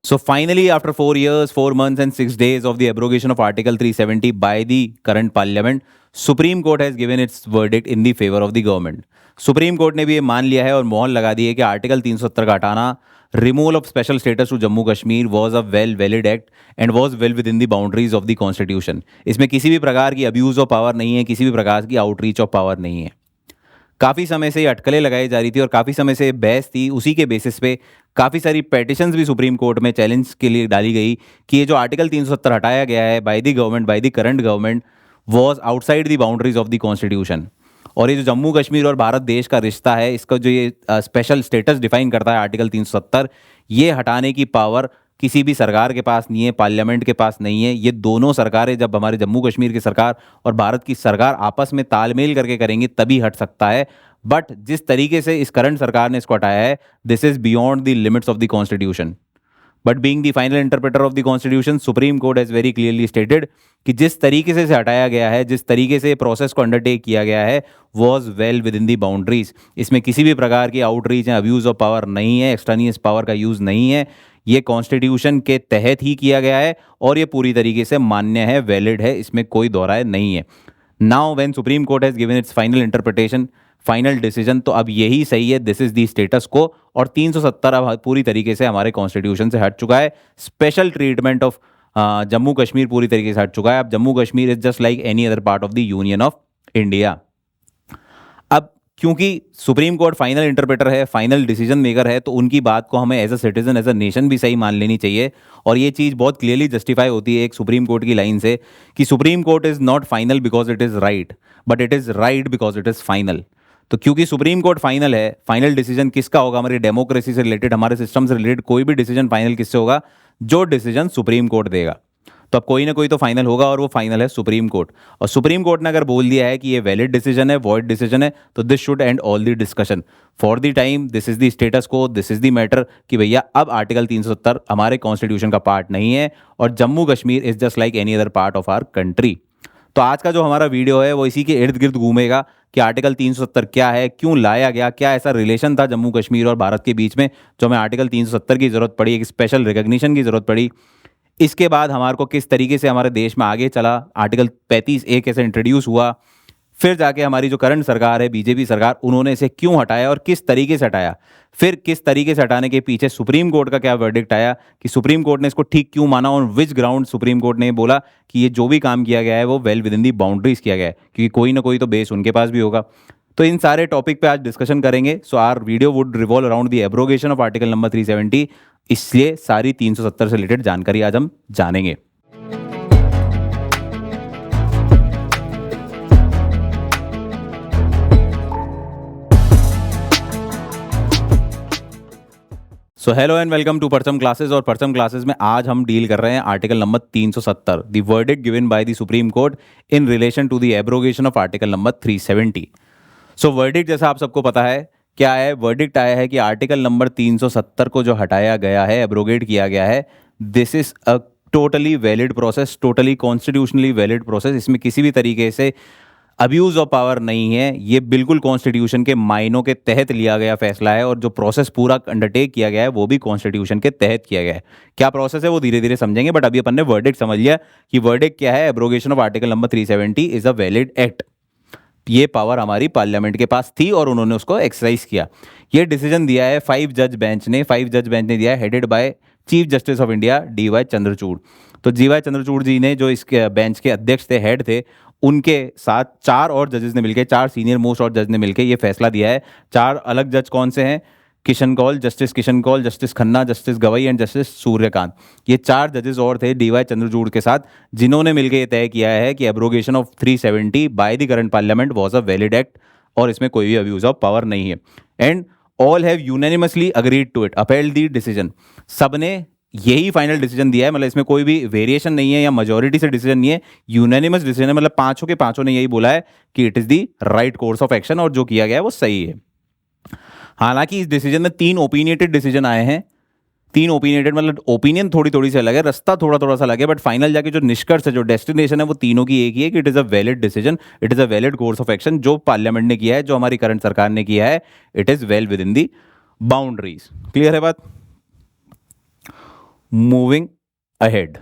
So finally, after 4 years, 4 months, and 6 days of the abrogation of Article 370 by the current Parliament, Supreme Court has given its verdict in the favor of the government. Supreme court ने भी ये मान लिया है और मोहर लगा दी है कि आर्टिकल 370 का हटाना, removal of special status to Jammu Kashmir was a well valid act and was well within the boundaries of the constitution. इसमें किसी भी प्रकार की अब्यूज ऑफ पावर नहीं है, किसी भी प्रकार की आउटरीच ऑफ पावर नहीं है. काफ़ी समय से ये अटकलें लगाई जा रही थी और काफ़ी समय से बहस थी. उसी के बेसिस पे काफ़ी सारी पेटिशंस भी सुप्रीम कोर्ट में चैलेंज के लिए डाली गई कि ये जो आर्टिकल 370 हटाया गया है by the government, bye the current government, was outside the boundaries of the constitution. और ये जो जम्मू कश्मीर और भारत देश का रिश्ता है, इसका जो ये स्पेशल स्टेटस डिफाइन करता है आर्टिकल 370, ये हटाने की पावर किसी भी सरकार के पास नहीं है, पार्लियामेंट के पास नहीं है. ये दोनों सरकारें, जब हमारे जम्मू कश्मीर की सरकार और भारत की सरकार आपस में तालमेल करके करेंगी तभी हट सकता है. बट जिस तरीके से इस करंट सरकार ने इसको हटाया है, this is beyond the limits of the constitution. But being the final interpreter of the constitution, supreme court has very clearly stated कि जिस तरीके से इसे हटाया गया है, जिस तरीके से प्रोसेस को अंडरटेक किया गया है, was well with in the boundaries. इसमें किसी भी प्रकार की आउटरीच या अब्यूज़ ऑफ पावर नहीं है, एक्सट्रानियस पावर का यूज़ नहीं है. ये कॉन्स्टिट्यूशन के तहत ही किया गया है और ये पूरी तरीके से मान्य है, वैलिड है, इसमें कोई दोहराए नहीं है. Now when supreme court has given it's final interpretation, final decision, तो अब यही सही है, दिस इज दी स्टेटस को. और 370 अब पूरी तरीके से हमारे कॉन्स्टिट्यूशन से हट चुका है. Special treatment of Jammu Kashmir पूरी तरीके से हट चुका है. अब Jammu Kashmir is just like any other part of the union of India. अब क्योंकि सुप्रीम कोर्ट फाइनल इंटरप्रेटर है, फाइनल डिसीजन मेकर है, तो उनकी बात को हमें as a citizen, as a nation भी सही मान लेनी चाहिए. और ये चीज़ बहुत क्लियरली जस्टिफाई होती है एक सुप्रीम कोर्ट की लाइन से कि supreme court is not final because it is right, but it is right because it is final. तो क्योंकि सुप्रीम कोर्ट फाइनल है, फाइनल डिसीजन किसका होगा? हमारी डेमोक्रेसी से रिलेटेड, हमारे सिस्टम से रिलेटेड कोई भी डिसीजन फाइनल किससे होगा? जो डिसीजन सुप्रीम कोर्ट देगा. तो अब कोई ना कोई तो फाइनल होगा और वो फाइनल है सुप्रीम कोर्ट. और सुप्रीम कोर्ट ने अगर बोल दिया है कि ये वैलिड डिसीजन है, वॉइड डिसीजन है, तो this should and all the discussion. For the time this is the status को, दिस इज द मैटर कि भैया अब आर्टिकल 370 हमारे कॉन्स्टिट्यूशन का पार्ट नहीं है और Jammu Kashmir is just like any other part of our country. तो आज का जो हमारा वीडियो है वो इसी के इर्द गिर्द घूमेगा कि आर्टिकल 370 क्या है, क्यों लाया गया, क्या ऐसा रिलेशन था जम्मू कश्मीर और भारत के बीच में जो हमें आर्टिकल 370 की ज़रूरत पड़ी, एक स्पेशल रिकग्निशन की ज़रूरत पड़ी. इसके बाद हमारे को किस तरीके से हमारे देश में आगे चला, आर्टिकल 35A कैसे इंट्रोड्यूस हुआ, फिर जाके हमारी जो करंट सरकार है, बीजेपी सरकार, उन्होंने इसे क्यों हटाया और किस तरीके से हटाया, फिर किस तरीके से हटाने के पीछे सुप्रीम कोर्ट का क्या वर्डिक्ट आया कि सुप्रीम कोर्ट ने इसको ठीक क्यों माना और विच ग्राउंड सुप्रीम कोर्ट ने बोला कि ये जो भी काम किया गया है वो well with in the boundaries किया गया है, क्योंकि कोई ना कोई तो बेस उनके पास भी होगा. तो इन सारे टॉपिक पे आज डिस्कशन करेंगे. So our video would revolve around the abrogation of article number 370. इसलिए सारी 370 से रिलेटेड जानकारी आज हम जानेंगे. So hello and welcome to Parcham classes. और परचम क्लासेस में आज हम डील कर रहे हैं article number 370, the verdict given by the supreme court in relation to the abrogation of article number 370. So verdict जैसा आप सबको पता है क्या है, वर्डिक्ट आया है कि आर्टिकल नंबर 370 को जो हटाया गया है, एब्रोगेट किया गया है, this is a totally valid process, totally constitutionally valid process. इसमें किसी भी तरीके से अब्यूज़ ऑफ पावर नहीं है. ये बिल्कुल कॉन्स्टिट्यूशन के मायनों के तहत लिया गया फैसला है और जो प्रोसेस पूरा अंडरटेक किया गया है वो भी कॉन्स्टिट्यूशन के तहत किया गया है. क्या प्रोसेस है वो धीरे धीरे समझेंगे, बट अभी अपन ने वर्डिक्ट समझ लिया कि वर्डिक्ट क्या है. Abrogation of article number 370 is a valid act. ये पावर हमारी पार्लियामेंट के पास थी और उन्होंने उसको एक्सरसाइज किया. ये डिसीजन दिया है 5 जज बेंच ने दिया है, headed by chief justice of India DY Chandrachud. तो DY चंद्रचूड़ जी ने, जो इस बेंच के अध्यक्ष थे, हेड थे, उनके साथ 4 और जजेस ने मिलकर, 4 सीनियर मोस्ट और जज ने मिलकर ये फैसला दिया है. 4 अलग जज कौन से हैं? Kishan Kaul, justice Kishan Kaul, justice Khanna, justice Gavai and justice Suryakant. ये 4 जजेस और थे DY चंद्रचूड़ के साथ, जिन्होंने मिलकर ये तय किया है कि abrogation of 370 by the current parliament was a valid act और इसमें कोई भी अब्यूज ऑफ पावर नहीं है. And all have unanimously agreed to it, upheld the decision. सबने यही फाइनल डिसीजन दिया है, मतलब इसमें कोई भी वेरिएशन नहीं है या मेजोरिटी से डिसीजन नहीं है, यूनानिमस डिसीजन है. मतलब 5 के 5 ने यही बोला है कि it is the right course of action और जो किया गया है वो सही है. हालांकि इस डिसीजन में 3 ओपिनियटेड डिसीजन आए हैं. 3 ओपिनियटेड मतलब ओपिनियन थोड़ी थोड़ी से अलग है, रास्ता थोड़ा थोड़ा सा अलग है, बट फाइनल जाके जो निष्कर्ष है, जो डेस्टिनेशन है, वो तीनों की एक ही है कि it is a valid decision, it is a valid course of action. जो पार्लियामेंट ने किया है, जो हमारी करंट सरकार ने किया है, it is well with in the boundaries. Clear है बात? मूविंग अहेड,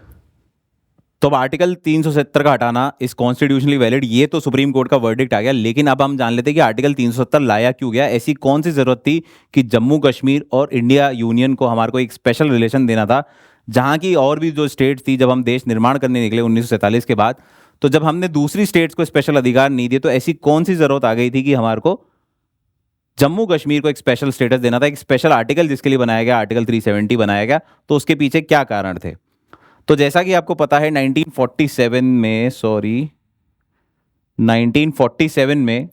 तो अब आर्टिकल 370 का हटाना इस कॉन्स्टिट्यूशनली वैलिड, ये तो सुप्रीम कोर्ट का वर्डिक्ट आ गया, लेकिन अब हम जान लेते हैं कि आर्टिकल 370 लाया क्यों गया, ऐसी कौन सी जरूरत थी कि जम्मू कश्मीर और इंडिया यूनियन को हमारे को एक स्पेशल रिलेशन देना था, जहां की और भी जो स्टेट्स थी, जब हम देश निर्माण करने निकले 1947 के बाद, तो जब हमने दूसरी स्टेट्स को स्पेशल अधिकार नहीं दिए, तो ऐसी कौन सी जरूरत आ गई थी कि हमारे को जम्मू कश्मीर को एक स्पेशल स्टेटस देना था, एक स्पेशल आर्टिकल जिसके लिए बनाया गया, आर्टिकल 370 बनाया गया, तो उसके पीछे क्या कारण थे। तो जैसा कि आपको पता है 1947 में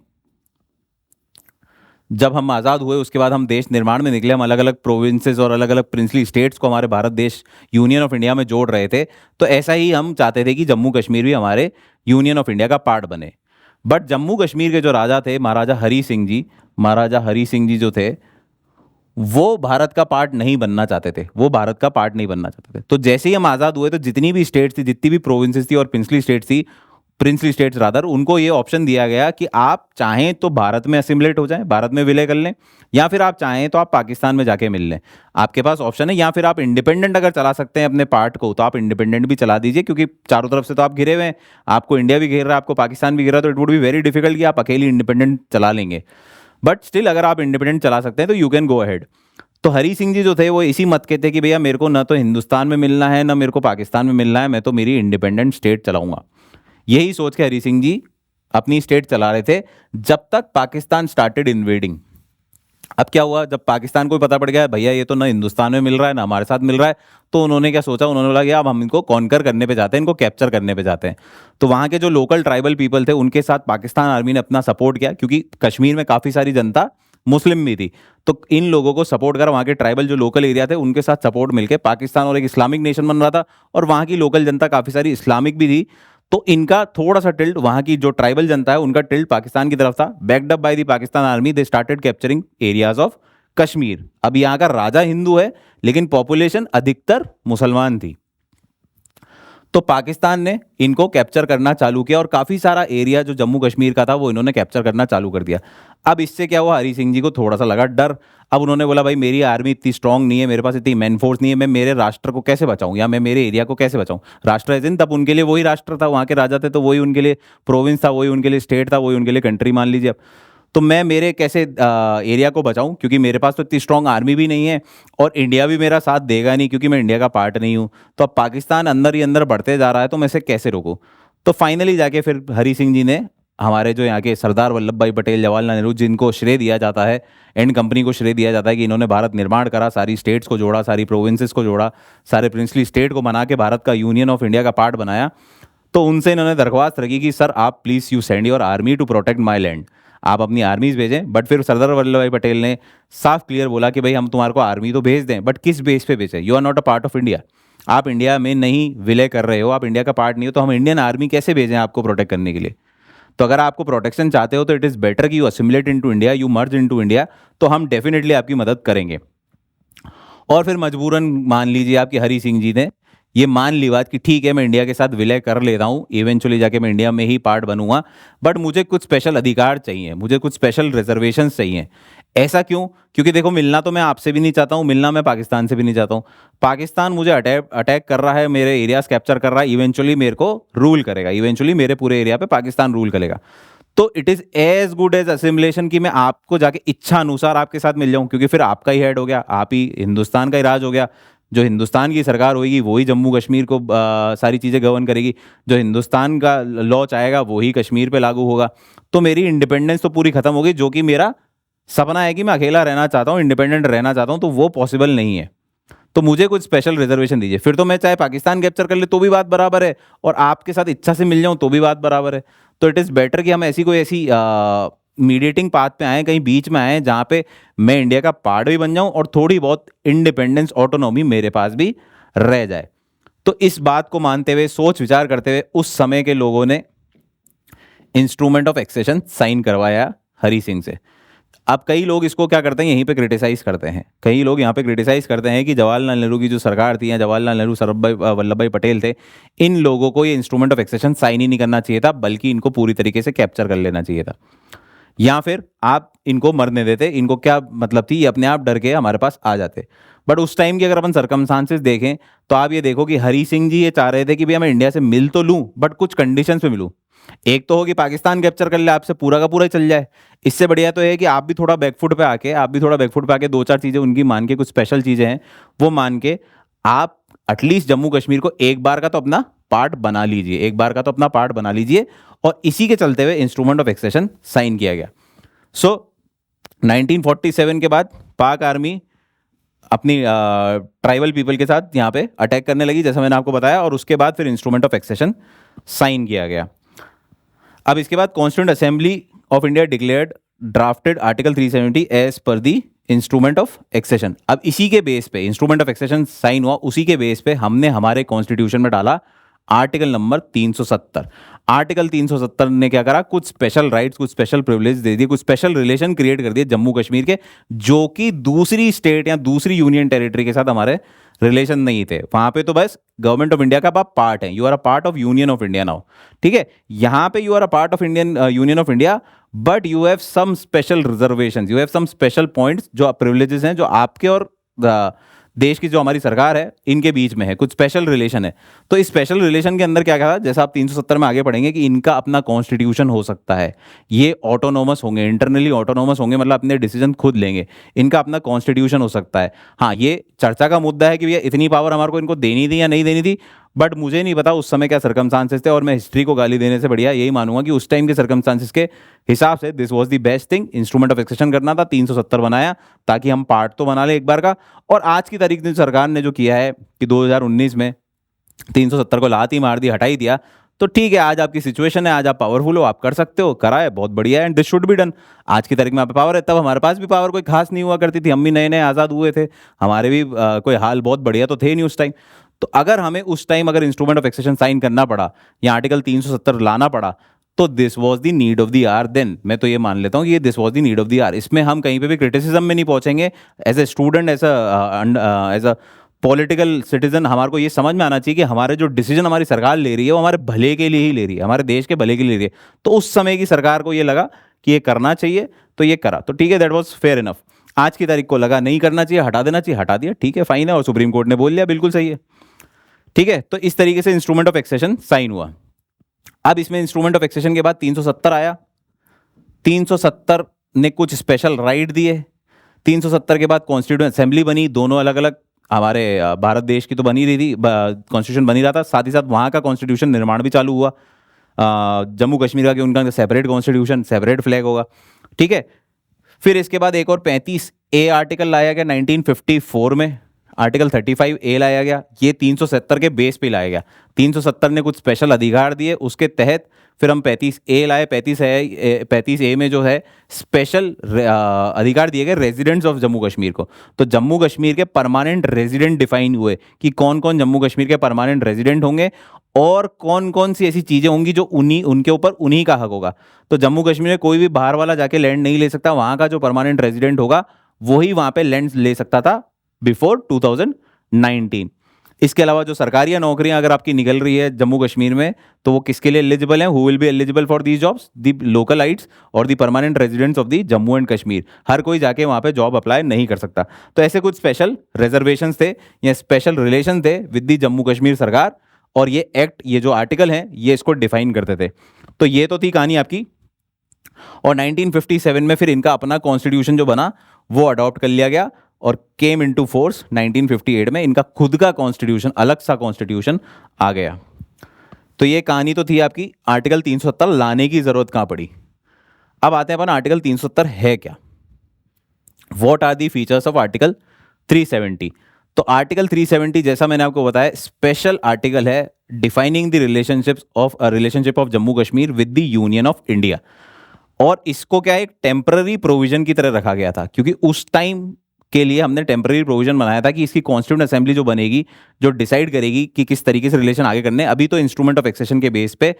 जब हम आज़ाद हुए, उसके बाद हम देश निर्माण में निकले, हम अलग अलग प्रोविंसेस और अलग अलग प्रिंसली स्टेट्स को हमारे भारत देश यूनियन ऑफ इंडिया में जोड़ रहे थे, तो ऐसा ही हम चाहते थे कि जम्मू कश्मीर भी हमारे यूनियन ऑफ इंडिया का पार्ट बने। बट जम्मू कश्मीर के जो राजा थे, महाराजा हरी सिंह जी जो थे, वो भारत का पार्ट नहीं बनना चाहते थे, वो भारत का पार्ट नहीं बनना चाहते थे। तो जैसे ही हम आज़ाद हुए, तो जितनी भी स्टेट्स थी, जितनी भी प्रोविंसेस थी और प्रिंसली स्टेट्स रादर, उनको ये ऑप्शन दिया गया कि आप चाहें तो भारत में असिमुलेट हो जाएं, भारत में विलय कर लें, या फिर आप चाहें तो आप पाकिस्तान में जाके मिल लें, आपके पास ऑप्शन है। या फिर आप इंडिपेंडेंट अगर चला सकते हैं अपने पार्ट को, तो आप इंडिपेंडेंट भी चला दीजिए, क्योंकि चारों तरफ से तो आप घिरे हुए हैं, आपको इंडिया भी घेर रहा है, आपको पाकिस्तान भी घेर रहा है, तो it would be very difficult कि आप अकेली इंडिपेंडेंट चला लेंगे। बट स्टिल अगर आप इंडिपेंडेंट चला सकते हैं तो यू कैन गो अहेड। तो हरी सिंह जी जो थे, वो इसी मत के थे कि भैया मेरे को ना तो हिंदुस्तान में मिलना है, ना मेरे को पाकिस्तान में मिलना है, मैं तो मेरी इंडिपेंडेंट स्टेट चलाऊंगा। यही सोच के हरी सिंह जी अपनी स्टेट चला रहे थे, जब तक पाकिस्तान स्टार्टेड इन्वेडिंग। अब क्या हुआ, जब पाकिस्तान को भी पता पड़ गया भैया ये तो ना हिंदुस्तान में मिल रहा है ना हमारे साथ मिल रहा है, तो उन्होंने क्या सोचा, उन्होंने बोला कि अब हम इनको कॉन्कर करने पे जाते हैं, इनको कैप्चर करने पे जाते हैं। तो वहाँ के जो लोकल ट्राइबल पीपल थे, उनके साथ पाकिस्तान आर्मी ने अपना सपोर्ट किया, क्योंकि कश्मीर में काफ़ी सारी जनता मुस्लिम भी थी, तो इन लोगों को सपोर्ट करा, वहाँ के ट्राइबल जो लोकल एरिया थे उनके साथ सपोर्ट मिलकर पाकिस्तान और एक इस्लामिक नेशन बन रहा था, और वहाँ की लोकल जनता काफ़ी सारी इस्लामिक भी थी, तो इनका थोड़ा सा टिल्ट, वहाँ की जो ट्राइबल जनता है उनका टिल्ट पाकिस्तान की तरफ था। Backed up by the Pakistan army, they started capturing areas of Kashmir. अब यहाँ का राजा हिंदू है, लेकिन पॉपुलेशन अधिकतर मुसलमान थी, तो पाकिस्तान ने इनको कैप्चर करना चालू किया, और काफ़ी सारा एरिया जो जम्मू कश्मीर का था वो इन्होंने कैप्चर करना चालू कर दिया। अब इससे क्या हुआ, हरी सिंह जी को थोड़ा सा लगा डर। अब उन्होंने बोला भाई मेरी आर्मी इतनी स्ट्रांग नहीं है, मेरे पास इतनी मैन फोर्स नहीं है, मैं मेरे राष्ट्र को कैसे बचाऊं, या मैं मेरे एरिया को कैसे बचाऊं। राष्ट्र एज इन तब उनके लिए वही राष्ट्र था, वहाँ के राजा थे तो वही उनके लिए प्रोविंस था, वही उनके लिए स्टेट था, वही उनके लिए कंट्री मान लीजिए। अब तो मैं मेरे कैसे एरिया को बचाऊं, क्योंकि मेरे पास तो इतनी स्ट्रांग आर्मी भी नहीं है, और इंडिया भी मेरा साथ देगा नहीं, क्योंकि मैं इंडिया का पार्ट नहीं हूं। तो अब पाकिस्तान अंदर ही अंदर बढ़ते जा रहा है, तो मैं इसे कैसे रोकूं। तो फाइनली जाके फिर हरी सिंह जी ने हमारे जो यहाँ के सरदार वल्लभ भाई पटेल, जवाहरलाल नेहरू, जिनको श्रेय दिया जाता है, एंड कंपनी को श्रेय दिया जाता है कि इन्होंने भारत निर्माण करा, सारी स्टेट्स को जोड़ा, सारी प्रोविंसेस को जोड़ा, सारे प्रिंसली स्टेट को बना के भारत का यूनियन ऑफ इंडिया का पार्ट बनाया। तो उनसे इन्होंने दरख्वास्त रखी कि सर आप please you send your army to protect my land, आप अपनी आर्मीज भेजें। बट फिर सरदार वल्लभ भाई पटेल ने साफ क्लियर बोला कि भाई हम तुम्हारे को आर्मी तो भेज दें, बट किस बेस पे भेजें, you are not a part of India, आप इंडिया में नहीं विलय कर रहे हो, आप इंडिया का पार्ट नहीं हो, तो हम इंडियन आर्मी कैसे भेजें आपको प्रोटेक्ट करने के लिए। तो अगर आपको प्रोटेक्शन चाहते हो तो इट इज़ बेटर कि you assimilate into India, you merge into India, तो हम डेफिनेटली आपकी मदद करेंगे। और फिर मजबूरन मान लीजिए आपकी हरी सिंह जी ने ये मान ली बात कि ठीक है मैं इंडिया के साथ विलय कर लेता हूँ, इवेंचुअली जाके मैं इंडिया में ही पार्ट बनूंगा, बट मुझे कुछ स्पेशल अधिकार चाहिए, मुझे कुछ स्पेशल रिजर्वेशंस चाहिए। ऐसा क्यों, क्योंकि देखो मिलना तो मैं आपसे भी नहीं चाहता हूँ, मिलना मैं पाकिस्तान से भी नहीं चाहता हूँ। पाकिस्तान मुझे अटैक कर रहा है, मेरे एरियाज कैप्चर कर रहा है, इवेंचुअली मेरे को रूल करेगा, इवेंचुअली मेरे पूरे एरिया पे पाकिस्तान रूल करेगा। तो it is as good as assimilation कि मैं आपको जाके इच्छा अनुसार आपके साथ मिल जाऊं, क्योंकि फिर आपका ही हेड हो गया, आप ही हिंदुस्तान का ही राज हो गया, जो हिंदुस्तान की सरकार होगी वही जम्मू कश्मीर को सारी चीज़ें गवर्न करेगी, जो हिंदुस्तान का लॉ चाहेगा वही कश्मीर पे लागू होगा। तो मेरी इंडिपेंडेंस तो पूरी खत्म होगी, जो कि मेरा सपना है कि मैं अकेला रहना चाहता हूँ, इंडिपेंडेंट रहना चाहता हूँ, तो वो पॉसिबल नहीं है। तो मुझे कुछ स्पेशल रिजर्वेशन दीजिए, फिर तो मैं चाहे पाकिस्तान कैप्चर कर ले तो भी बात बराबर है, और आपके साथ इच्छा से मिल जाऊँ तो भी बात बराबर है। तो इट इज़ बेटर कि हम ऐसी मीडिएटिंग पाथ पे आए, कहीं बीच में आए, जहाँ पे मैं इंडिया का पार्ट भी बन जाऊं और थोड़ी बहुत इंडिपेंडेंस ऑटोनॉमी मेरे पास भी रह जाए। तो इस बात को मानते हुए, सोच विचार करते हुए, उस समय के लोगों ने इंस्ट्रूमेंट ऑफ एक्सेशन साइन करवाया हरी सिंह से। अब कई लोग इसको क्या करते हैं, यहीं पे क्रिटिसाइज करते हैं, कई लोग यहाँ पे क्रिटिसाइज करते हैं कि जवाहरलाल नेहरू की जो सरकार थी, या जवाहरलाल नेहरू, सरदार वल्लभ भाई पटेल थे, इन लोगों को ये इंस्ट्रूमेंट ऑफ एक्सेशन साइन ही नहीं करना चाहिए था, बल्कि इनको पूरी तरीके से कैप्चर कर लेना चाहिए था। या फिर आप इनको मरने देते, इनको क्या मतलब थी, ये अपने आप डर के हमारे पास आ जाते। बट उस टाइम की अगर अपन सरकमस्टांसेस देखें तो आप ये देखो कि हरी सिंह जी ये चाह रहे थे कि भैया मैं इंडिया से मिल तो लूं बट कुछ कंडीशंस पे मिलूं। एक तो हो कि पाकिस्तान कैप्चर कर ले आपसे, पूरा का पूरा ही चल जाए। इससे बढ़िया तो है कि आप भी थोड़ा बैकफुट पे आके, दो चार चीज़ें उनकी मान के, कुछ स्पेशल चीज़ें हैं वो मान के, आप एटलीस्ट जम्मू कश्मीर को एक बार का तो अपना पार्ट बना लीजिए, एक बार का तो अपना पार्ट बना लीजिए। और इसी के चलते हुए इंस्ट्रूमेंट ऑफ एक्सेशन साइन किया गया। सो 1947 के बाद पाक आर्मी अपनी ट्राइबल पीपल के साथ यहाँ पे अटैक करने लगी, जैसा मैंने आपको बताया, और उसके बाद फिर इंस्ट्रूमेंट ऑफ एक्सेशन साइन किया गया। अब इसके बाद constituent assembly of India declared drafted article 370 as per the instrument of accession. अब इसी के बेस पे इंस्ट्रूमेंट ऑफ एक्सेशन साइन हुआ, उसी के बेस पे हमने हमारे कॉन्स्टिट्यूशन में डाला आर्टिकल नंबर 370। आर्टिकल 370 ने क्या करा, कुछ स्पेशल राइट्स, कुछ स्पेशल प्रिविलेज दे दिए, कुछ स्पेशल रिलेशन क्रिएट कर दिए जम्मू कश्मीर के, जो कि दूसरी स्टेट या दूसरी यूनियन टेरिटरी के साथ हमारे रिलेशन नहीं थे। वहां पे तो बस गवर्नमेंट ऑफ इंडिया का आप पार्ट है, you are a part of union of India now. ठीक है, यहां पे you are a part of Indian union of India, but you have some special reservation, you have some special points, जो privileges हैं जो आपके और देश की जो हमारी सरकार है इनके बीच में है, कुछ स्पेशल रिलेशन है। तो इस स्पेशल रिलेशन के अंदर क्या कहा, जैसा आप 370 में आगे पढ़ेंगे, कि इनका अपना कॉन्स्टिट्यूशन हो सकता है, ये ऑटोनोमस होंगे, इंटरनली ऑटोनोमस होंगे, मतलब अपने डिसीजन खुद लेंगे, इनका अपना कॉन्स्टिट्यूशन हो सकता है। हाँ, ये चर्चा का मुद्दा है कि भैया इतनी पावर हमारे को इनको देनी थी या नहीं देनी थी, बट मुझे नहीं पता उस समय क्या सर्कमस्टांसेस थे, और मैं हिस्ट्री को गाली देने से बढ़िया यही मानूंगा कि उस टाइम के सर्कमस्टांसेस के हिसाब से this was the best thing. Instrument of accession करना था, 370 बनाया ताकि हम पार्ट तो बना ले एक बार का। और आज की तारीख में सरकार ने जो किया है कि 2019 में 370 को लात ही मार दी, हटा ही दिया, तो ठीक है, आज आपकी सिचुएशन है, आज आप पावरफुल हो, आप कर सकते हो, करा है, बहुत बढ़िया है, and this should be done. आज की तारीख में आप पावर है, तब हमारे पास भी पावर कोई खास नहीं हुआ करती थी, हम भी नए नए आज़ाद हुए थे, हमारे भी कोई हाल बहुत बढ़िया तो थे नहीं उस टाइम। तो अगर हमें उस टाइम अगर इंस्ट्रूमेंट ऑफ एक्सेशन साइन करना पड़ा या आर्टिकल 370 लाना पड़ा, तो this was the need of the hour then. मैं तो ये मान लेता हूँ कि ये this was the need of the hour. इसमें हम कहीं पे भी क्रिटिसिज्म में नहीं पहुंचेंगे। As a student, as a political citizen, हमारे को ये समझ में आना चाहिए कि हमारे जो डिसीजन हमारी सरकार ले रही है वो हमारे भले के लिए ही ले रही है, हमारे देश के भले के लिए ले रही है। तो उस समय की सरकार को ये लगा कि ये करना चाहिए, तो ये करा, तो ठीक है, दैट वॉज फेयर इनफ। आज की तारीख को लगा नहीं करना चाहिए, हटा देना चाहिए, हटा दिया, ठीक है, फाइन है, और सुप्रीम कोर्ट ने बोल लिया बिल्कुल सही है। ठीक है, तो इस तरीके से इंस्ट्रूमेंट ऑफ एक्सेशन साइन हुआ। अब इसमें इंस्ट्रूमेंट ऑफ एक्सेशन के बाद 370 आया। 370 ने कुछ स्पेशल राइट दिए। 370 के बाद कॉन्स्टिट्यूएंट असेंबली बनी, दोनों अलग अलग, हमारे भारत देश की तो बनी रही थी, कॉन्स्टिट्यूशन बनी रहा था, साथ ही साथ वहाँ का कॉन्स्टिट्यूशन निर्माण भी चालू हुआ। जम्मू कश्मीर का कि उनका सेपरेट कॉन्स्टिट्यूशन, सेपरेट फ्लैग होगा। ठीक है, फिर इसके बाद एक और 35A आर्टिकल लाया गया 1954 में, आर्टिकल 35A लाया गया, ये 370 के बेस पे लाया गया। 370 ने कुछ स्पेशल अधिकार दिए, उसके तहत फिर हम 35A लाए। 35A में जो है स्पेशल अधिकार दिए गए रेजिडेंट्स ऑफ जम्मू कश्मीर को। तो जम्मू कश्मीर के परमानेंट रेजिडेंट डिफाइन हुए कि कौन कौन जम्मू कश्मीर के परमानेंट रेजिडेंट होंगे और कौन कौन सी ऐसी चीज़ें होंगी जो उनके ऊपर उन्हीं का हक होगा। तो जम्मू कश्मीर में कोई भी बाहर वाला जाके लैंड नहीं ले सकता, वहाँ का जो परमानेंट रेजिडेंट होगा वही वहाँ पे लैंड ले सकता था बिफोर 2019। इसके अलावा जो सरकारी नौकरियां अगर आपकी निकल रही है जम्मू कश्मीर में, तो वो किसके लिए एलिजिबल हैं, who will be eligible for these jobs, the localites और the permanent residents of the Jammu and Kashmir. हर कोई जाके वहाँ पे जॉब अप्लाई नहीं कर सकता। तो ऐसे कुछ स्पेशल रिजर्वेशंस थे या स्पेशल रिलेशन थे विद दी जम्मू कश्मीर सरकार, और ये एक्ट, ये जो आर्टिकल हैं, ये इसको डिफाइन करते थे। तो ये तो थी कहानी आपकी। और 1957 में फिर इनका अपना कॉन्स्टिट्यूशन जो बना वो अडॉप्ट कर लिया गया और केम इनटू फोर्स 1958 में। इनका खुद का कॉन्स्टिट्यूशन, अलग सा कॉन्स्टिट्यूशन आ गया। तो ये कहानी तो थी आपकी आर्टिकल 370 लाने की जरूरत कहां पड़ी। अब आते हैं अपन आर्टिकल 370 है क्या, what are the features of article 370। तो आर्टिकल 370 जैसा मैंने आपको बताया स्पेशल आर्टिकल है defining the relationship of Jammu Kashmir with the union of India. और इसको क्या है, एक टेम्पररी प्रोविजन की तरह रखा गया था, क्योंकि उस टाइम के लिए हमने टेम्पररी प्रोविजन बनाया था कि इसकी कॉन्स्टिट्यूंट असेंबली जो बनेगी, जो डिसाइड करेगी कि किस तरीके से रिलेशन आगे करने। अभी तो इंस्ट्रूमेंट ऑफ एक्सेशन के बेस पे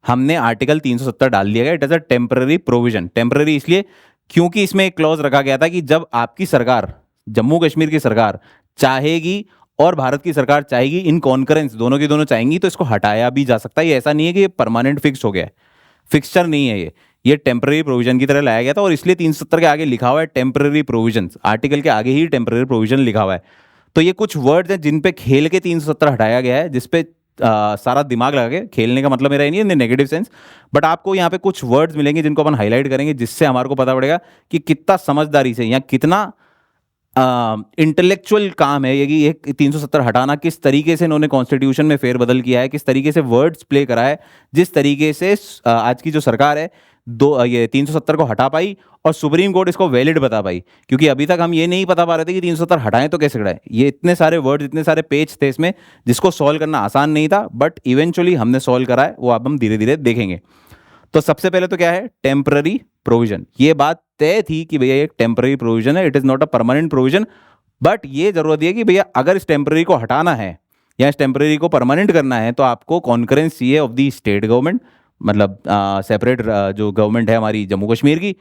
हमने आर्टिकल 370 डाल दिया गया। It is a temporary provision. Temporary इसलिए क्योंकि इसमें एक क्लॉज रखा गया था कि जब आपकी सरकार, जम्मू कश्मीर की सरकार चाहेगी और भारत की सरकार चाहेगी, इन कॉन्करेंस दोनों की दोनों चाहेंगी, तो इसको हटाया भी जा सकता है। ये ऐसा नहीं है कि ये परमानेंट फिक्स हो गया है, फिक्सचर नहीं है ये। ये टेम्पररी प्रोविजन की तरह लाया गया था और इसलिए 370 के आगे लिखा हुआ है टेम्पररी प्रोविजन, आर्टिकल के आगे ही टेम्पररी प्रोविजन लिखा हुआ है। तो ये कुछ वर्ड्स हैं जिन पे खेल के 370 हटाया गया है, जिसपे सारा दिमाग लगा के, खेलने का मतलब मेरा ये नहीं है नेगेटिव सेंस, बट आपको यहाँ पे कुछ वर्ड्स मिलेंगे जिनको अपन हाईलाइट करेंगे, जिससे हमारे को पता पड़ेगा कि कितना समझदारी से या कितना इंटेलेक्चुअल काम है ये कि ये 370 हटाना, किस तरीके से इन्होंने कॉन्स्टिट्यूशन में फेरबदल किया है, किस तरीके से वर्ड्स प्ले करा है, जिस तरीके से आज की जो सरकार है ये 370 को हटा पाई और सुप्रीम कोर्ट इसको वैलिड बता पाई। क्योंकि अभी तक हम ये नहीं पता पा रहे थे कि 370 हटाएं तो कैसे हटाएं, ये इतने सारे वर्ड्स, इतने सारे पेज थे इसमें, जिसको सॉल्व करना आसान नहीं था, बट इवेंचुअली हमने सॉल्व करा है, वो अब हम धीरे धीरे देखेंगे। तो सबसे पहले तो क्या है, टेम्पररी प्रोविजन। ये बात तय थी कि भैया एक टेम्पररी प्रोविजन है, it is not a permanent provision, but ये जरूरत है कि भैया अगर इस टेम्पररी को हटाना है या इस टेम्पररी को परमानेंट करना है तो आपको कॉन्करेंस चाहिए ऑफ दी स्टेट गवर्नमेंट, मतलब सेपरेट जो गवर्नमेंट है हमारी जम्मू कश्मीर की,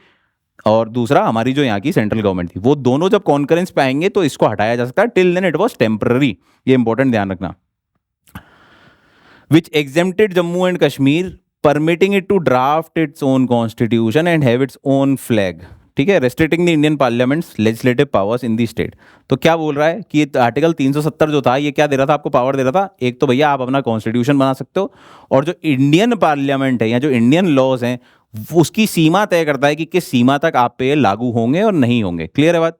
और दूसरा हमारी जो यहाँ की सेंट्रल गवर्नमेंट थी, वो दोनों जब कॉन्करेंस पे आएंगे तो इसको हटाया जा सकता है। Till then it was temporary, ये इंपॉर्टेंट ध्यान रखना। Which exempted Jammu and Kashmir permitting it to draft its own constitution and have its own flag. ठीक है, restricting the Indian parliament's legislative powers in the state. तो क्या बोल रहा है कि आर्टिकल 370 जो था ये क्या दे रहा था आपको, पावर दे रहा था, एक तो भैया आप अपना कॉन्स्टिट्यूशन बना सकते हो, और जो इंडियन पार्लियामेंट है या जो इंडियन लॉज हैं उसकी सीमा तय करता है कि किस सीमा तक आप पे लागू होंगे और नहीं होंगे। क्लियर है बात।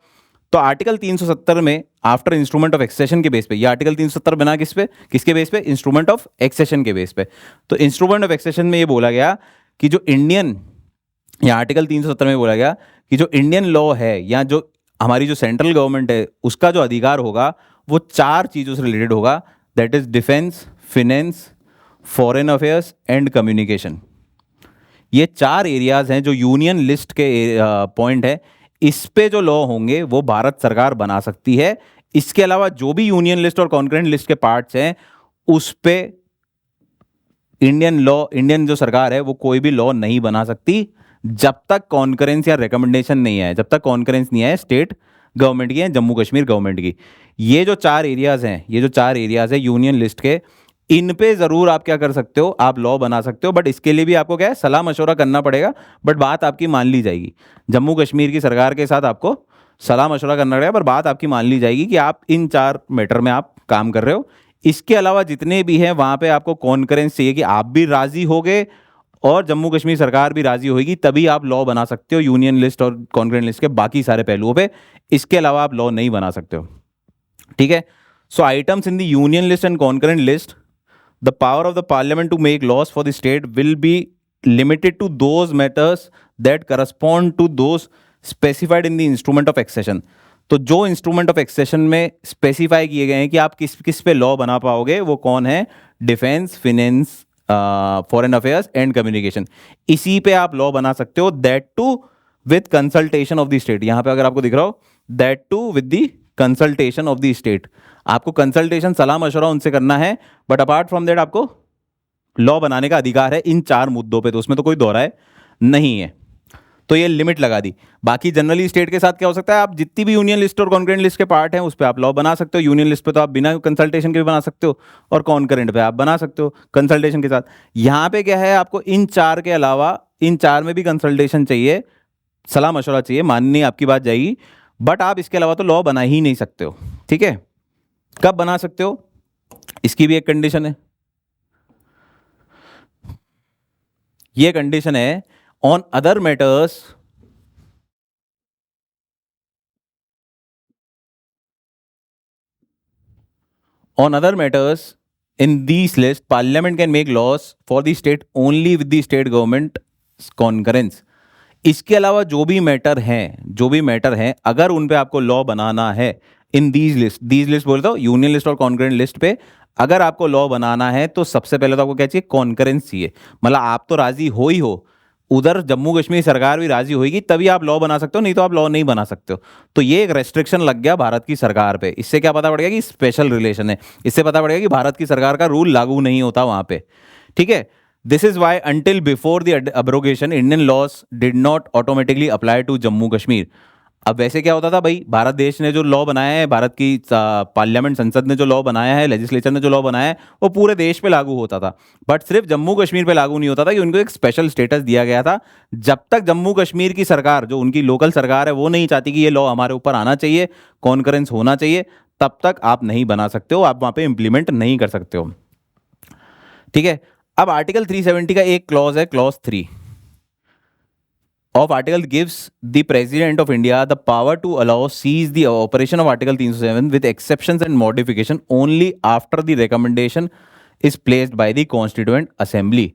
तो आर्टिकल 370 में आफ्टर इंस्ट्रूमेंट ऑफ एक्सेशन के बेस पे, ये आर्टिकल 370 बना किस पे, किसके बेस पे, इंस्ट्रूमेंट ऑफ एक्सेशन के बेस पे। तो इंस्ट्रूमेंट ऑफ एक्सेशन में ये बोला गया कि जो इंडियन, या आर्टिकल 370 में बोला गया कि जो इंडियन लॉ है या जो हमारी जो सेंट्रल गवर्नमेंट है उसका जो अधिकार होगा वो 4 चीज़ों से रिलेटेड होगा, that is defence, finance, foreign affairs and communication. ये 4 एरियाज हैं जो यूनियन लिस्ट के पॉइंट है, इस पे जो लॉ होंगे वो भारत सरकार बना सकती है। इसके अलावा जो भी यूनियन लिस्ट और कॉन्करेंट लिस्ट के पार्ट्स हैं उस पे इंडियन जो सरकार है वो कोई भी लॉ नहीं बना सकती जब तक कॉन्करेंस या रिकमेंडेशन नहीं आए, जब तक कॉन्करेंस नहीं आए स्टेट गवर्नमेंट की है, जम्मू कश्मीर गवर्नमेंट की। ये जो 4 एरियाज हैं, ये जो 4 एरियाज है यूनियन लिस्ट के, इन पे जरूर आप क्या कर सकते हो, आप लॉ बना सकते हो, बट इसके लिए भी आपको क्या है, सलाह मशवरा करना पड़ेगा, बट बात आपकी मान ली जाएगी। जम्मू कश्मीर की सरकार के साथ आपको सलाह मशवरा करना पड़ेगा, पर बात आपकी मान ली जाएगी कि आप इन 4 मैटर में आप काम कर रहे हो। इसके अलावा जितने भी हैं वहां पे आपको कॉन्करेंस चाहिए कि आप भी राजी होगे और जम्मू कश्मीर सरकार भी राजी होगी, तभी आप लॉ बना सकते हो यूनियन लिस्ट और कॉन्करेंट लिस्ट के बाकी सारे पहलुओं पे। इसके अलावा आप लॉ नहीं बना सकते हो। ठीक है, so items in the union list and concurrent list, the power of the parliament to make laws for the state will be limited to those matters that correspond to those specified in the instrument of accession। तो जो instrument of accession में specify किए गए हैं कि आप किस किस पे लॉ बना पाओगे, वो कौन है, defence, finance, foreign affairs and communication, इसी पे आप लॉ बना सकते हो, that too with consultation of the state. यहां पे अगर आपको दिख रहा हो, that too with the consultation of the state, आपको कंसल्टेशन, सलाह मशवरा उनसे करना है, बट अपार्ट फ्रॉम दैट आपको लॉ बनाने का अधिकार है इन 4 मुद्दों पे, तो उसमें तो कोई दोहराए नहीं है। तो ये लिमिट लगा दी। बाकी जनरली स्टेट के साथ क्या हो सकता है, आप जितनी भी यूनियन लिस्ट और कॉन्करेंट लिस्ट के पार्ट हैं उस पर आप लॉ बना सकते हो। यूनियन लिस्ट पे तो आप बिना कंसल्टेशन के भी बना सकते हो, और कॉन्करेंट पे आप बना सकते हो कंसल्टेशन के साथ। यहाँ पे क्या है, आपको इन 4 के अलावा, इन 4 में भी कंसल्टेशन चाहिए, सलाह मशवरा चाहिए, माननी आपकी बात जाएगी, बट आप इसके अलावा तो लॉ बना ही नहीं सकते हो। ठीक है, कब बना सकते हो, इसकी भी एक कंडीशन है। ये कंडीशन है, on other matters in these list parliament can make laws for the state only with the state government concurrence। इसके अलावा जो भी मैटर हैं अगर उन पे आपको लॉ बनाना है, इन दीज लिस्ट बोलता हूँ, यूनियन लिस्ट और कॉन्करेंट लिस्ट पे अगर आपको लॉ बनाना है तो सबसे पहले तो आपको क्या चाहिए, कॉन्करेंस चाहिए। मतलब आप तो राजी हो ही हो, उधर जम्मू कश्मीर सरकार भी राजी होगी, तभी आप लॉ बना सकते हो, नहीं तो आप लॉ नहीं बना सकते हो। तो ये एक रेस्ट्रिक्शन लग गया भारत की सरकार पे। इससे क्या पता पड़ेगा कि स्पेशल रिलेशन है, इससे पता पड़ेगा कि भारत की सरकार का रूल लागू नहीं होता वहां पे। ठीक है, this is why until before the abrogation Indian laws did not automatically apply to Jammu Kashmir. अब वैसे क्या होता था भाई, भारत देश ने जो लॉ बनाया है, भारत की पार्लियामेंट संसद ने जो लॉ बनाया है, लेजिस्लेचर ने जो लॉ बनाया है, वो पूरे देश पे लागू होता था। बट सिर्फ जम्मू कश्मीर पे लागू नहीं होता था, कि उनको एक स्पेशल स्टेटस दिया गया था। जब तक जम्मू कश्मीर की सरकार, जो उनकी लोकल सरकार है, वो नहीं चाहती कि ये लॉ हमारे ऊपर आना चाहिए, कॉन्करेंस होना चाहिए, तब तक आप नहीं बना सकते हो, आप वहां पे इंप्लीमेंट नहीं कर सकते हो। ठीक है। अब आर्टिकल 370 का एक क्लॉज है, clause 3 of article gives the president of India the power to allow cease the operation of article 307 with exceptions and modification only after the recommendation is placed by the constituent assembly।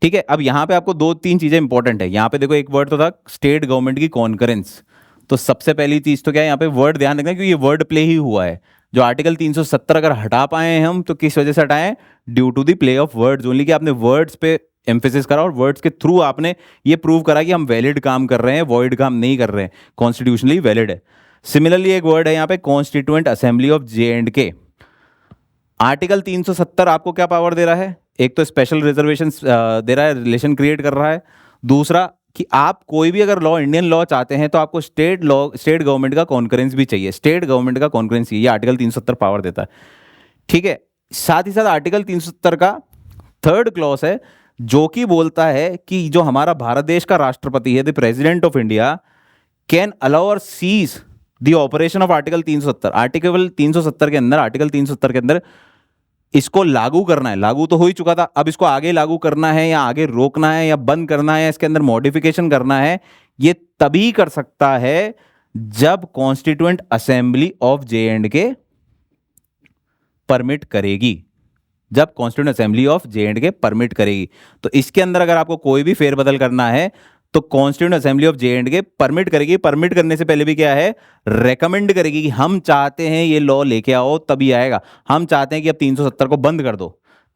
ठीक है। अब यहाँ पे आपको दो तीन चीजें important है। यहाँ पे देखो, एक वर्ड तो था स्टेट गवर्नमेंट की कॉन्करेंस। तो सबसे पहली चीज तो क्या है, यहाँ पे वर्ड ध्यान रखना, क्योंकि ये वर्ड प्ले ही हुआ है। जो आर्टिकल 370 अगर हटा पाए हैं हम, तो किस वजह से हटाए? Due to the play of words only, कि आपने वर्ड्स पे एम्फेसिस करा और वर्ड्स के थ्रू आपने ये प्रूव करा कि हम वैलिड काम कर रहे हैं, वॉइड काम नहीं कर रहे हैं, कॉन्स्टिट्यूशनली वैलिड है। सिमिलरली एक वर्ड है यहाँ पे, constituent assembly of J&K। Article 370 आपको क्या पावर दे रहा है? एक तो स्पेशल रिजर्वेशन दे रहा है, रिलेशन क्रिएट कर रहा है। दूसरा कि आप कोई भी अगर लॉ, इंडियन लॉ चाहते हैं, तो आपको स्टेट लॉ, स्टेट गवर्नमेंट का कॉन्करेंस भी चाहिए, स्टेट गवर्नमेंट का कॉन्करेंस चाहिए, ये आर्टिकल 370 पावर देता है। ठीक है। साथ ही साथ आर्टिकल 370 का थर्ड क्लॉज है, जो कि बोलता है कि जो हमारा भारत देश का राष्ट्रपति है, the president of India can allow और cease the operation of article 370। Article 370 के अंदर, आर्टिकल 370 के अंदर इसको लागू करना है, लागू तो हो ही चुका था, अब इसको आगे लागू करना है या आगे रोकना है या बंद करना है, इसके अंदर मॉडिफिकेशन करना है, ये तभी कर सकता है जब constituent assembly of J&K permit करेगी, जब constituent assembly of J&K permit करेगी। तो इसके अंदर अगर आपको कोई भी फेरबदल करना है, तो constituent assembly of J&K permit करेगी। परमिट करने से पहले भी क्या है, रेकमेंड करेगी कि हम चाहते हैं ये लॉ लेके आओ, तभी आएगा। हम चाहते हैं कि अब 370 को बंद कर दो।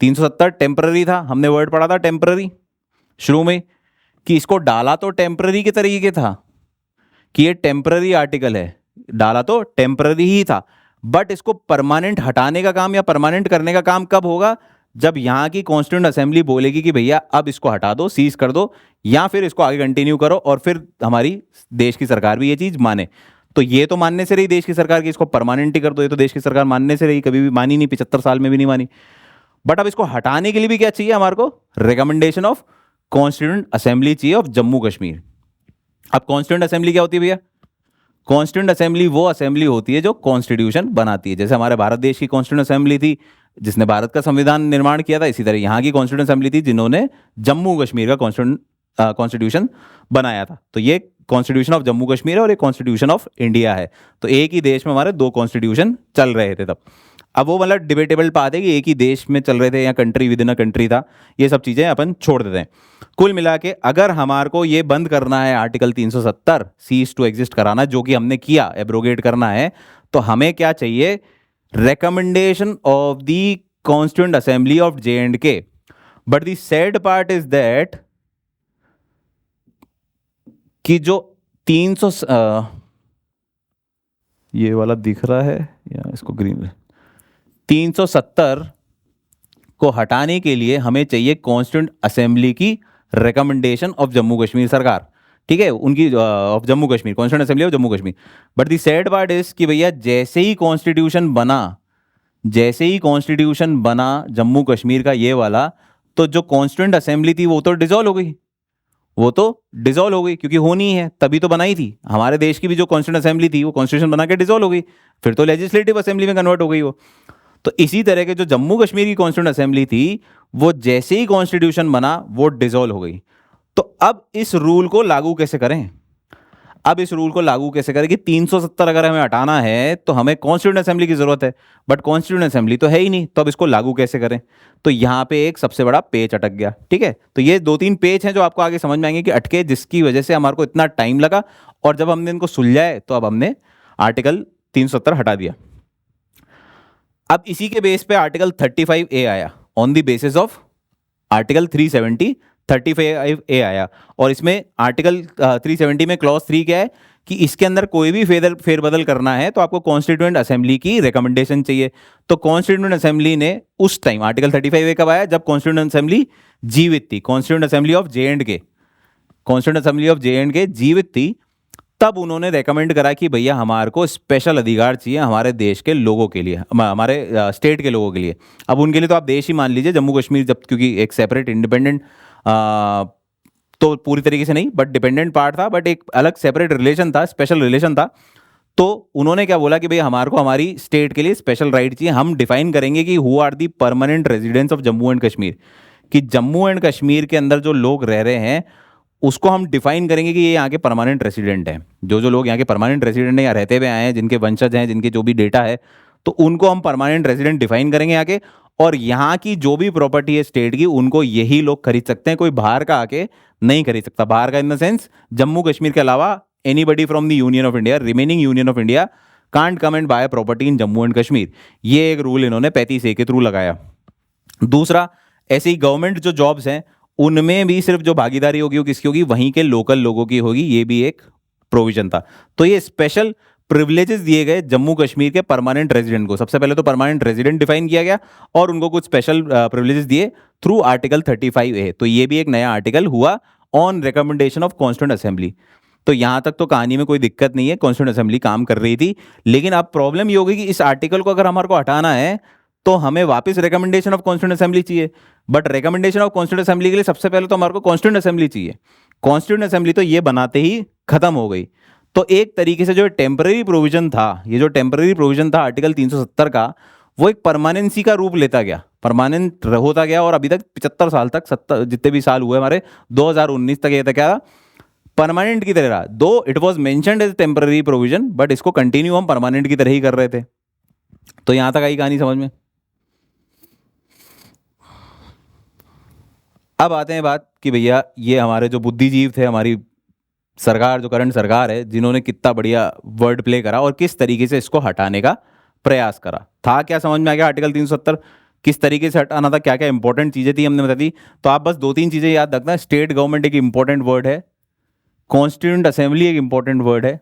370 टेम्पररी था, हमने वर्ड पढ़ा था टेम्पररी शुरू में, कि इसको डाला तो टेम्पररी के तरीके था, कि ये टेम्पररी आर्टिकल है, डाला तो टेम्पररी ही था। बट इसको परमानेंट हटाने का काम या परमानेंट करने का काम कब होगा? जब यहां की कॉन्स्टिट्यूएंट असेंबली बोलेगी कि भैया अब इसको हटा दो, सीज कर दो, या फिर इसको आगे कंटिन्यू करो, और फिर हमारी देश की सरकार भी ये चीज माने। तो ये तो मानने से रही देश की सरकार की इसको परमानेंट ही कर दो, ये तो देश की सरकार मानने से रही, कभी भी मानी नहीं, 75 साल में भी नहीं मानी। बट अब इसको हटाने के लिए भी क्या चाहिए हमारे को? रिकमेंडेशन ऑफ कॉन्स्टिट्यूएंट असेंबली चाहिए ऑफ जम्मू कश्मीर। अब कॉन्स्टिट्यूएंट असेंबली क्या होती है भैया? कॉन्स्टिट्यूएंट असेंबली वो असेंबली होती है जो कॉन्स्टिट्यूशन बनाती है। जैसे हमारे भारत देश की कॉन्स्टिट्यूएंट असेंबली थी जिसने भारत का संविधान निर्माण किया था, इसी तरह यहाँ की कॉन्स्टिट्यूएंट असेंबली थी जिन्होंने जम्मू कश्मीर का कॉन्स्टिट्यूशन बनाया था। तो ये कॉन्स्टिट्यूशन ऑफ जम्मू कश्मीर है और एक कॉन्स्टिट्यूशन ऑफ इंडिया है। तो एक ही देश में हमारे दो कॉन्स्टिट्यूशन चल रहे थे तब। अब वो मतलब डिबेटेबल बात है कि एक ही देश में चल रहे थे या country with in a country था, ये सब चीज़ें अपन छोड़ देते हैं। कुल मिला के अगर हमारे को ये बंद करना है, आर्टिकल 370 सीज टू एग्जिस्ट कराना, जो कि हमने किया, एब्रोगेट करना है, तो हमें क्या चाहिए? Recommendation of the constituent assembly of J&K। But the sad part is that कि जो 300 ये वाला दिख रहा है या इसको ग्रीन, 370 को हटाने के लिए हमें चाहिए कॉन्स्टिट्यूएंट असेंबली की रिकमेंडेशन ऑफ जम्मू कश्मीर सरकार। ठीक है, उनकी of Jammu Kashmir, constituent assembly of Jammu Kashmir. But the sad part is कि भैया जैसे ही कॉन्स्टिट्यूशन बना, जैसे ही कॉन्स्टिट्यूशन बना जम्मू कश्मीर का ये वाला, तो जो कॉन्स्टिट्यूएंट असेंबली थी वो तो डिसॉल्व हो गई, वो तो डिसॉल्व हो गई, क्योंकि होनी है तभी तो बनाई थी। हमारे देश की भी जो कॉन्स्टिट्यूएंट असेंबली थी वो कॉन्स्टिट्यूशन बना के डिसॉल्व हो गई, फिर तो लेजिस्लेटिव असेंबली में कन्वर्ट हो गई वो। तो इसी तरह के जो जम्मू कश्मीर की कॉन्स्टिट्यूएंट असेंबली थी, वो जैसे ही कॉन्स्टिट्यूशन बना वो डिसॉल्व हो गई। तो अब इस रूल को लागू कैसे करें? अब इस रूल को लागू कैसे करें कि 370 अगर हमें हटाना है तो हमें कॉन्स्टिट्यूएंट असेंबली की जरूरत है, बट कॉन्स्टिट्यूएंट असेंबली तो है ही नहीं, तो अब इसको लागू कैसे करें? तो यहां पे एक सबसे बड़ा पेच अटक गया। ठीक है, तो ये दो तीन पेच हैं जो आपको आगे समझ में आएंगे कि अटके, जिसकी वजह से हमारे को इतना टाइम लगा, और जब हमने इनको सुलझाए तो अब हमने आर्टिकल 370 हटा दिया। अब इसी के बेस पे आर्टिकल 35A आया, on the basis of article 370 35A आया। और इसमें आर्टिकल 370 में क्लॉज 3 क्या है कि इसके अंदर कोई भी फेरबदल करना है तो आपको कॉन्स्टिट्यूएंट असेंबली की रिकमेंडेशन चाहिए। तो कॉन्स्टिट्यूएंट असेंबली ने उस टाइम, आर्टिकल 35A कब आया? जब कॉन्स्टिट्यूएंट असेंबली जीवित थी, constituent assembly of J&K, constituent assembly of J&K जीवित थी, तब उन्होंने रेकमेंड करा कि भैया हमारे को स्पेशल अधिकार चाहिए हमारे देश के लोगों के लिए, हमारे स्टेट के लोगों के लिए। अब उनके लिए तो आप देश ही मान लीजिए, जम्मू कश्मीर जब, क्योंकि एक सेपरेट इंडिपेंडेंट तो पूरी तरीके से नहीं बट डिपेंडेंट पार्ट था, बट एक अलग सेपरेट रिलेशन था, स्पेशल रिलेशन था। तो उन्होंने क्या बोला कि भाई हमारे को हमारी स्टेट के लिए स्पेशल राइट चाहिए, हम डिफाइन करेंगे कि who are the permanent residents of Jammu and Kashmir, कि जम्मू एंड कश्मीर के अंदर जो लोग रह रहे हैं उसको हम डिफाइन करेंगे कि ये यहाँ के परमानेंट रेसिडेंट हैं। जो जो लोग यहाँ के परमानेंट रेसिडेंट हैं या रहते हुए आए हैं, जिनके वंशज हैं, जिनके जो भी डेटा है, तो उनको हम परमानेंट रेसिडेंट डिफाइन करेंगे यहाँ के। और यहाँ की जो भी प्रॉपर्टी है स्टेट की, उनको यही लोग खरीद सकते हैं, कोई बाहर का आके नहीं खरीद सकता। बाहर का in the sense Jammu Kashmir के अलावा anybody from the union of India, remaining union of India can't come and buy property in Jammu and Kashmir. ये एक रूल इन्होंने 35A के थ्रू लगाया। दूसरा, ऐसे ही गवर्नमेंट जो जॉब्स हैं उनमें भी सिर्फ जो भागीदारी होगी वो किसकी होगी, वहीं के लोकल लोगों की होगी। ये भी एक प्रोविजन था। तो ये स्पेशल प्रिविलेजेस दिए गए जम्मू कश्मीर के परमानेंट रेजिडेंट को। सबसे पहले तो परमानेंट रेजिडेंट डिफाइन किया गया और उनको कुछ स्पेशल प्रिविलेजेस दिए थ्रू आर्टिकल 35A। तो ये भी एक नया आर्टिकल हुआ on recommendation of constituent assembly. तो यहां तक तो कहानी में कोई दिक्कत नहीं है, कॉन्स्टिट्यूंट असेंबली काम कर रही थी। लेकिन अब प्रॉब्लम ये होगी कि इस आर्टिकल को अगर हमारे को हटाना है तो हमें वापस रिकमेंडेशन ऑफ कॉन्स्टिट्यूंट असेंबली चाहिए। But recommendation of constituent assembly के लिए सबसे पहले तो हमारे को कॉन्स्टिट्यूंट असेंबली चाहिए। कॉन्स्टिट्यूंट असेंबली तो ये बनाते ही खत्म हो गई। तो एक तरीके से जो टेम्पररी प्रोविजन था, ये जो टेम्पररी प्रोविजन था आर्टिकल 370 का, वो एक परमानेंसी का रूप लेता गया, परमानेंट होता गया। और अभी तक 75 साल तक, 70 जितने भी साल हुए हमारे, 2019 तक ये तक क्या परमानेंट की तरह रहा। Though it was mentioned as temporary provision, but इसको कंटिन्यू हम परमानेंट की तरह ही कर रहे थे। तो यहां तक आई कहानी समझ में। अब आते हैं बात कि भैया ये हमारे जो बुद्धिजीव थे, हमारी सरकार जो करंट सरकार है, जिन्होंने कितना बढ़िया वर्ड प्ले करा और किस तरीके से इसको हटाने का प्रयास करा। था क्या समझ में आ गया आर्टिकल 370 किस तरीके से हटाना था, क्या क्या इंपॉर्टेंट चीजें थी हमने बता दी। तो आप बस 2-3 चीजें याद रखना। स्टेट गवर्नमेंट एक इंपॉर्टेंट वर्ड है, कॉन्स्टिट्यूंट असेंबली एक इंपॉर्टेंट वर्ड है।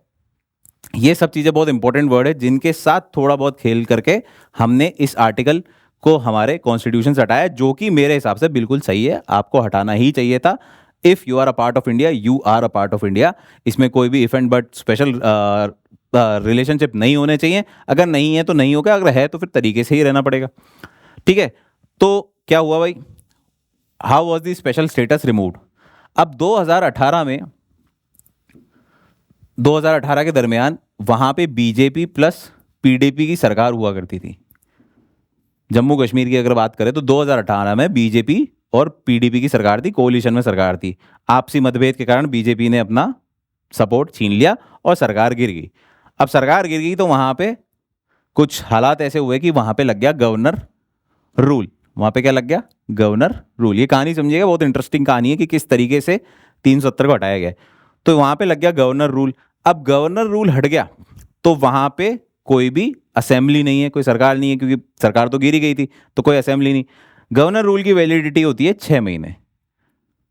ये सब चीजें बहुत इंपॉर्टेंट वर्ड है जिनके साथ थोड़ा बहुत खेल करके हमने इस आर्टिकल को हमारे कॉन्स्टिट्यूशन से हटाया, जो कि मेरे हिसाब से बिल्कुल सही है, आपको हटाना ही चाहिए था। If you are a part of India, you are a part of India. इसमें कोई भी if and but special relationship नहीं होने चाहिए। अगर नहीं है तो नहीं होगा, अगर है तो फिर तरीके से ही रहना पड़ेगा। ठीक है, तो क्या हुआ भाई, how was the special status removed. अब 2018 के दरमियान वहां पे बीजेपी प्लस पीडीपी की सरकार हुआ करती थी। जम्मू कश्मीर की अगर बात करें तो 2018 में बीजेपी और पीडीपी की सरकार थी, कोलिशन में सरकार थी। आपसी मतभेद के कारण बीजेपी ने अपना सपोर्ट छीन लिया और सरकार गिर गई। अब सरकार गिर गई तो वहां पे कुछ हालात ऐसे हुए कि वहां पे लग गया गवर्नर रूल। वहां पे क्या लग गया, गवर्नर रूल। ये कहानी समझिएगा, बहुत इंटरेस्टिंग कहानी है कि किस तरीके से 370 को हटाया गया। तो वहां पे लग गया गवर्नर रूल। अब गवर्नर रूल हट गया तो वहां पे कोई भी असेंबली नहीं है, कोई सरकार नहीं है, क्योंकि सरकार तो गिर ही गई थी, तो कोई असेंबली नहीं। गवर्नर रूल की वैलिडिटी होती है 6 महीने।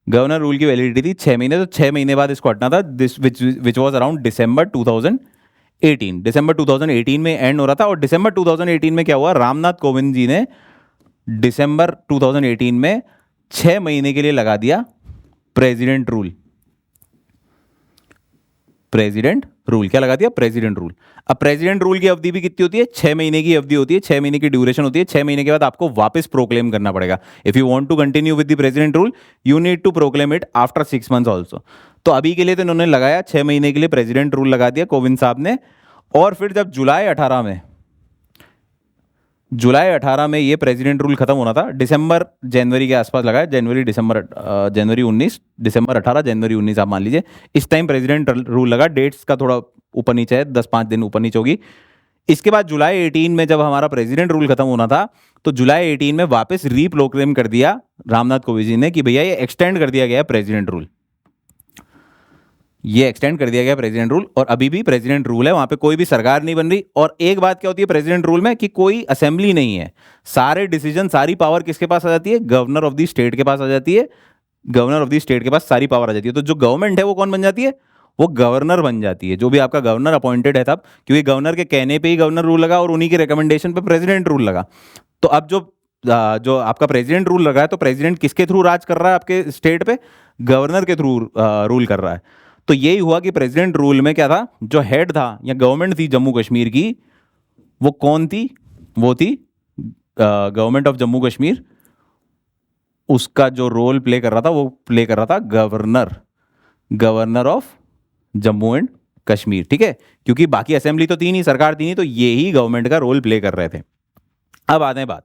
गवर्नर रूल की वैलिडिटी थी 6 महीने, तो 6 महीने बाद इसको हटना था, दिस विच वॉज अराउंड दिसंबर 2018। दिसंबर 2018 में एंड हो रहा था। और दिसंबर 2018 में क्या हुआ, रामनाथ कोविंद जी ने दिसंबर 2018 में 6 महीने के लिए लगा दिया प्रेसिडेंट रूल। प्रेसिडेंट रूल क्या लगा दिया, प्रेसिडेंट रूल। अब प्रेसिडेंट रूल की अवधि भी कितनी होती है, 6 महीने की अवधि होती है, 6 महीने की ड्यूरेशन होती है। 6 महीने के बाद आपको वापस प्रोक्लेम करना पड़ेगा। If you want to continue with the president rule, you need to proclaim it after 6 months also. तो अभी के लिए तो इन्होंने लगाया 6 महीने के लिए प्रेसिडेंट रूल लगा दिया कोविंद साहब ने। और फिर जब जुलाई 18 में ये प्रेसिडेंट रूल खत्म होना था, दिसंबर जनवरी के आसपास लगाया, जनवरी 19, दिसंबर 18, जनवरी 19 आप मान लीजिए, इस टाइम प्रेसिडेंट रूल लगा। डेट्स का थोड़ा ऊपर नीचे है, 10-5 दिन ऊपर नीचे होगी। इसके बाद जुलाई 18 में जब हमारा प्रेसिडेंट रूल खत्म होना था, तो जुलाई 18 में वापस रीप्रोक्लेम कर दिया रामनाथ कोविंद जी ने कि भैया ये एक्सटेंड कर दिया गया है प्रेसिडेंट रूल। ये एक्सटेंड कर दिया गया प्रेसिडेंट रूल, और अभी भी प्रेसिडेंट रूल है, वहां पे कोई भी सरकार नहीं बन रही। और एक बात क्या होती है प्रेसिडेंट रूल में, कि कोई असेंबली नहीं है, सारे डिसीजन, सारी पावर किसके पास आ जाती है, गवर्नर ऑफ द स्टेट के पास आ जाती है। गवर्नर ऑफ द स्टेट के पास सारी पावर आ जाती है। तो जो गवर्नमेंट है वो कौन बन जाती है, वो गवर्नर बन जाती है, जो भी आपका गवर्नर अपॉइंटेड है तब, क्योंकि गवर्नर के कहने पे ही गवर्नर रूल लगा और उन्हीं के रिकमेंडेशन पे प्रेसिडेंट रूल लगा। तो अब जो आपका प्रेसिडेंट रूल लगा है, तो प्रेसिडेंट किसके थ्रू राज कर रहा है आपके स्टेट पे, गवर्नर के थ्रू रूल कर रहा है। तो यही हुआ कि प्रेसिडेंट रूल में क्या था, जो हेड था या गवर्नमेंट थी जम्मू कश्मीर की, वो कौन थी? वो थी गवर्नमेंट ऑफ जम्मू कश्मीर। उसका जो रोल प्ले कर रहा था वो प्ले कर रहा था governor, governor of Jammu and Kashmir. ठीक है, क्योंकि बाकी असेंबली तो थी नहीं, सरकार थी नहीं, तो ये ही गवर्नमेंट का रोल प्ले कर रहे थे। अब आते हैं बात,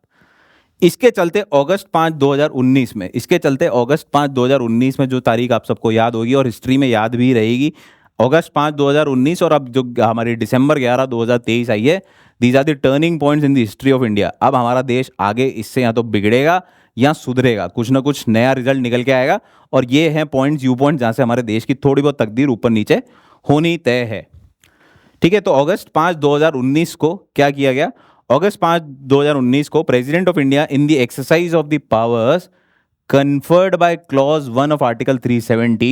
इसके चलते अगस्त 5 2019 में, इसके चलते अगस्त 5 2019 में, जो तारीख आप सबको याद होगी और हिस्ट्री में याद भी रहेगी, अगस्त 5 2019 और अब जो हमारी दिसंबर 11 2023 आई है, these are the turning points in the history of India. अब हमारा देश आगे इससे या तो बिगड़ेगा या सुधरेगा, कुछ ना कुछ नया रिजल्ट निकल के आएगा। और ये हैं पॉइंट्स, व्यू पॉइंट, जहां से हमारे देश की थोड़ी बहुत तकदीर ऊपर नीचे होनी तय है। ठीक है, तो अगस्त 5 2019 को क्या किया गया? अगस्त 5 2019 को president of India in the exercise of the powers conferred by clause 1 of article 370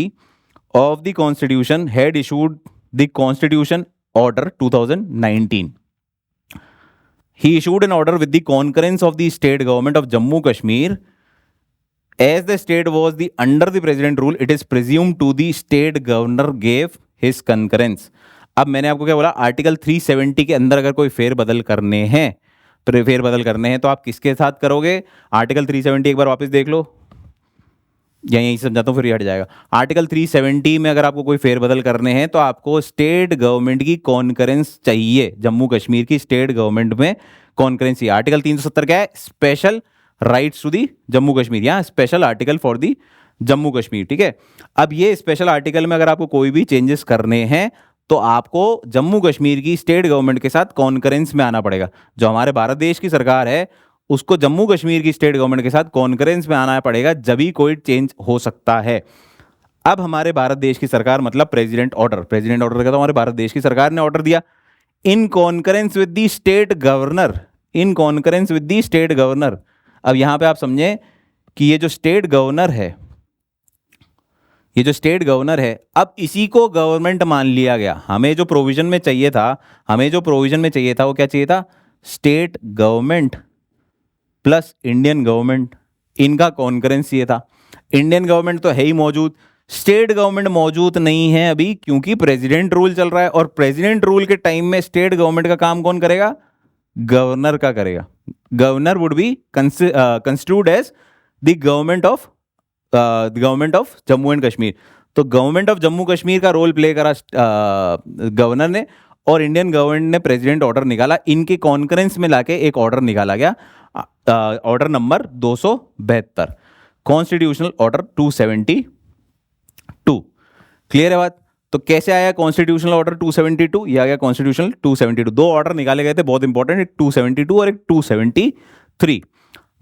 of the constitution had issued the constitution order 2019. He issued an order with the concurrence of the state government of Jammu Kashmir. As the state was the under the president rule, it is presumed to the state governor gave his concurrence. अब मैंने आपको क्या बोला, article 370 के अंदर अगर कोई फेरबदल करने हैं, फेरबदल करने हैं तो आप किसके साथ करोगे? आर्टिकल 370 एक बार वापस देख लो, या यही समझाता हूँ फिर हट जाएगा। आर्टिकल 370 में अगर आपको कोई फेरबदल करने हैं तो आपको स्टेट गवर्नमेंट की कॉन्करेंस चाहिए। जम्मू कश्मीर की स्टेट गवर्नमेंट में कॉन्करेंस चाहिए। आर्टिकल 370 क्या है? Special rights to the Jammu Kashmir, या special article for the Jammu Kashmir. ठीक है, अब ये स्पेशल आर्टिकल में अगर आपको कोई भी चेंजेस करने हैं तो आपको जम्मू कश्मीर की स्टेट गवर्नमेंट के साथ कॉन्करेंस में आना पड़ेगा। जो हमारे भारत देश की सरकार है उसको जम्मू कश्मीर की स्टेट गवर्नमेंट के साथ कॉन्करेंस में आना पड़ेगा, जब ही कोई चेंज हो सकता है। अब हमारे भारत देश की सरकार, मतलब प्रेसिडेंट ऑर्डर, प्रेसिडेंट ऑर्डर का तो हमारे भारत देश की सरकार ने ऑर्डर दिया, in concurrence with the state governor, in concurrence with the state governor. अब यहां पे आप समझें कि ये जो स्टेट गवर्नर है, ये जो स्टेट गवर्नर है, अब इसी को गवर्नमेंट मान लिया गया। हमें जो प्रोविजन में चाहिए था, हमें जो प्रोविजन में चाहिए था वो क्या चाहिए था? State government plus Indian government, इनका कॉन्करेंस ये था। इंडियन गवर्नमेंट तो है ही मौजूद, स्टेट गवर्नमेंट मौजूद नहीं है अभी, क्योंकि प्रेसिडेंट रूल चल रहा है। और प्रेसिडेंट रूल के टाइम में स्टेट गवर्नमेंट का काम कौन करेगा? गवर्नर का करेगा। Governor would be constitute as the government of Jammu and Kashmir. तो गवर्नमेंट ऑफ जम्मू कश्मीर का रोल प्ले करा गवर्नर ने, और इंडियन गवर्नमेंट ने प्रेसिडेंट ऑर्डर निकाला। इनके कॉन्करेंस में लाके एक ऑर्डर निकाला गया, order number 272, constitutional order 272। Clear है बात? तो कैसे आया कॉन्स्टिट्यूशनल ऑर्डर 272? ये आ गया कॉन्स्टिट्यूशनल 272। दो ऑर्डर निकाले गए थे बहुत इंपॉर्टेंट, एक 272 और एक 273।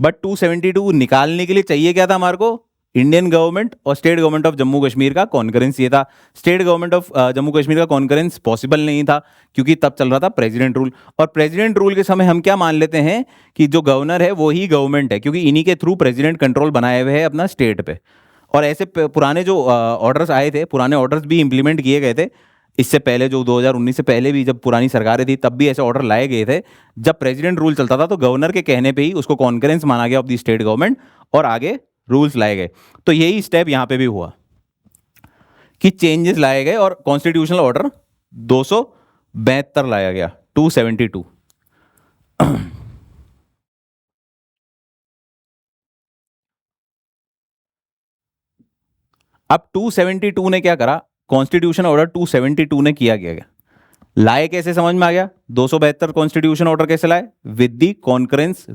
बट 272 निकालने के लिए चाहिए क्या था हमारे को? इंडियन गवर्नमेंट और state government of Jammu Kashmir का कॉन्करेंस ये था। State government of Jammu Kashmir का कॉन्करेंस पॉसिबल नहीं था, क्योंकि तब चल रहा था प्रेसिडेंट रूल। और प्रेसिडेंट रूल के समय हम क्या मान लेते हैं कि जो गवर्नर है वो ही गवर्नमेंट है, क्योंकि इन्हीं के थ्रू प्रेसिडेंट कंट्रोल बनाए हुए है अपना स्टेट पे। और ऐसे पुराने जो ऑर्डर्स आए थे, पुराने ऑर्डर्स भी इंप्लीमेंट किए गए थे। इससे पहले जो 2019 से पहले भी जब पुरानी सरकारें थी, तब भी ऐसे ऑर्डर लाए गए थे। जब प्रेसिडेंट रूल चलता था तो गवर्नर के कहने पे ही उसको कॉन्करेंस माना गया ऑफ द स्टेट गवर्नमेंट, और आगे रूल्स लाए गए। तो यही स्टेप यहां पे भी हुआ कि चेंजेस लाए गए और कॉन्स्टिट्यूशनल ऑर्डर 272 लाया गया, 272। अब 272 ने क्या करा? कॉन्स्टिट्यूशन ऑर्डर 272 ने किया गया, लाए कैसे समझ में आ गया? 272 कॉन्स्टिट्यूशन ऑर्डर कैसे लाए? With the concurrence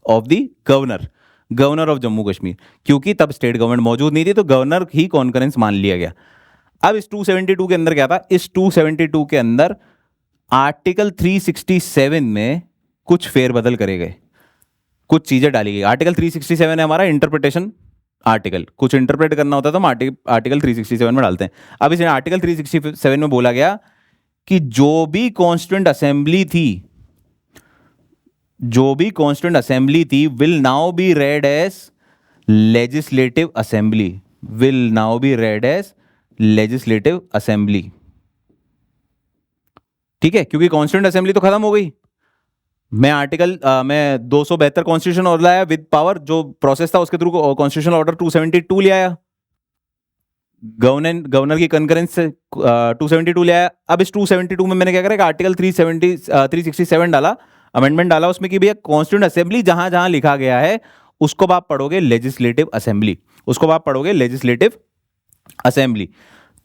of the governor, governor of Jammu Kashmir, क्योंकि तब स्टेट गवर्नमेंट मौजूद नहीं थी, तो गवर्नर ही कॉन्करेंस मान लिया गया। अब इस 272 के अंदर क्या था? इस 272 के अंदर आर्टिकल 367 में कुछ फेरबदल करे गए, कुछ चीजें डाली गई। आर्टिकल 367 है हमारा इंटरप्रिटेशन आर्टिकल, कुछ इंटरप्रेट करना होता है तो हम आर्टिकल 367 में डालते हैं। अब इस आर्टिकल 367 में बोला गया कि जो भी कॉन्स्टिट्यूएंट असेंबली थी, जो भी कॉन्स्टिट्यूएंट असेंबली थी, will now be read as legislative assembly, will now be read as legislative assembly. ठीक है, क्योंकि कॉन्स्टिट्यूएंट असेंबली तो खत्म हो गई। मैं 272 कॉन्स्टिट्यूशन ऑर्डर लाया विद पावर, जो प्रोसेस था उसके थ्रू कॉन्स्टिट्यूशनल ऑर्डर 272 ले आया। गवर्नर की कंकरेंस से 272 ले आया। अब इस 272 में मैंने क्या करा, आर्टिकल 367 डाला, अमेंडमेंट डाला उसमें कि भैया कॉन्स्टिट्यूंट असेंबली जहां जहां लिखा गया है उसको आप पढ़ोगे लेजिस्लेटिव असेंबली, उसको आप पढ़ोगे लेजिस्लेटिव असेंबली।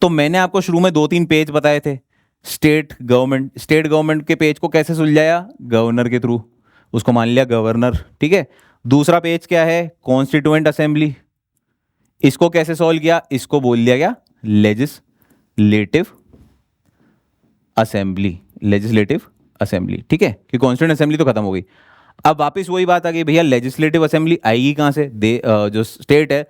तो मैंने आपको शुरू में 2-3 पेज बताए थे। स्टेट गवर्नमेंट के पेज को कैसे सुलझाया, गवर्नर के थ्रू, उसको मान लिया गवर्नर, ठीक है। दूसरा पेज क्या है, कॉन्स्टिट्यूएंट असेंबली, इसको कैसे सॉल्व किया, इसको बोल दिया गया लेजिस्लेटिव असेंबली, लेजिस्लेटिव असेंबली, ठीक है, कि कॉन्स्टिट्यूएंट असेंबली तो खत्म हो गई। अब वापस वही बात आ गई, भैया लेजिस्लेटिव असेंबली आएगी कहां से, जो स्टेट है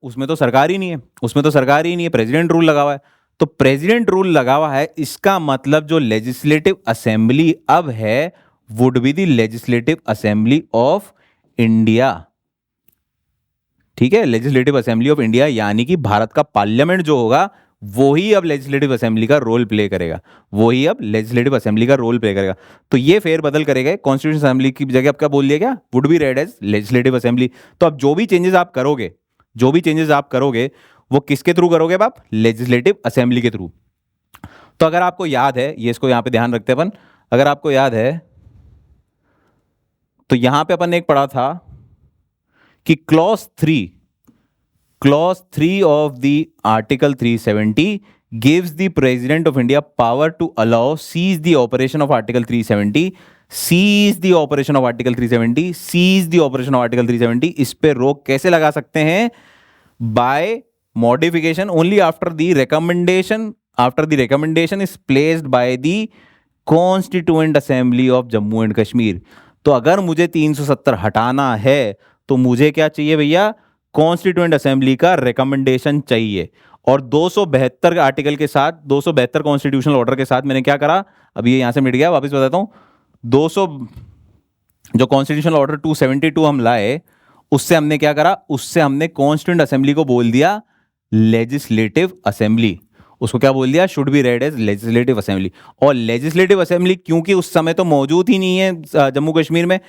उसमें तो सरकार ही नहीं है, उसमें तो सरकार ही नहीं है, प्रेसिडेंट रूल लगा हुआ है। तो प्रेसिडेंट रूल लगा हुआ है, इसका मतलब जो लेजिस्लेटिव असेंबली अब है would be the legislative assembly of India, ठीक है, लेजिस्लेटिव असेंबली ऑफ इंडिया, यानी कि भारत का पार्लियामेंट जो होगा वो ही अब लेजिस्लेटिव असेंबली का रोल प्ले करेगा, वो ही अब लेजिस्लेटिव असेंबली का रोल प्ले करेगा। तो ये फेरबदल करेगा, कॉन्स्टिट्यूशन असेंबली की जगह आप क्या बोल दिया, क्या would be read as legislative assembly. तो अब जो भी चेंजेस आप करोगे, जो भी चेंजेस आप करोगे वो किसके थ्रू करोगे आप, लेजिस्लेटिव असेंबली के थ्रू। तो अगर आपको याद है, ये इसको यहां पे ध्यान रखते हैं अपन, अगर आपको याद है तो यहां पे अपन ने एक पढ़ा था कि clause 3 of the article 370 gives the president of India power to allow seize the operation of article 370, seize the operation of article 370, seize the operation of article 370। इस पे रोक कैसे लगा सकते हैं, by modification only after the recommendation is placed by the constituent assembly of Jammu and Kashmir। तो अगर मुझे 370 हटाना है तो मुझे क्या चाहिए भैया, कॉन्स्टिट्यूएंट असेंबली का रिकमेंडेशन चाहिए। और 272 आर्टिकल के साथ, 272 कॉन्स्टिट्यूशनल ऑर्डर के साथ मैंने क्या करा, अब ये यहां से मिट गया, वापस बताता हूं। 200 जो कॉन्स्टिट्यूशनल ऑर्डर 272 हम लाए, उससे हमने क्या करा, उससे हमने कॉन्स्टिट्यूएंट असेंबली को बोल दिया लेजिस्लेटिव असेंबली, उसको क्या बोल दिया, should be read as legislative assembly. और लेजिस्लेटिव असेंबली क्योंकि उस समय तो मौजूद ही नहीं है जम्मू कश्मीर में,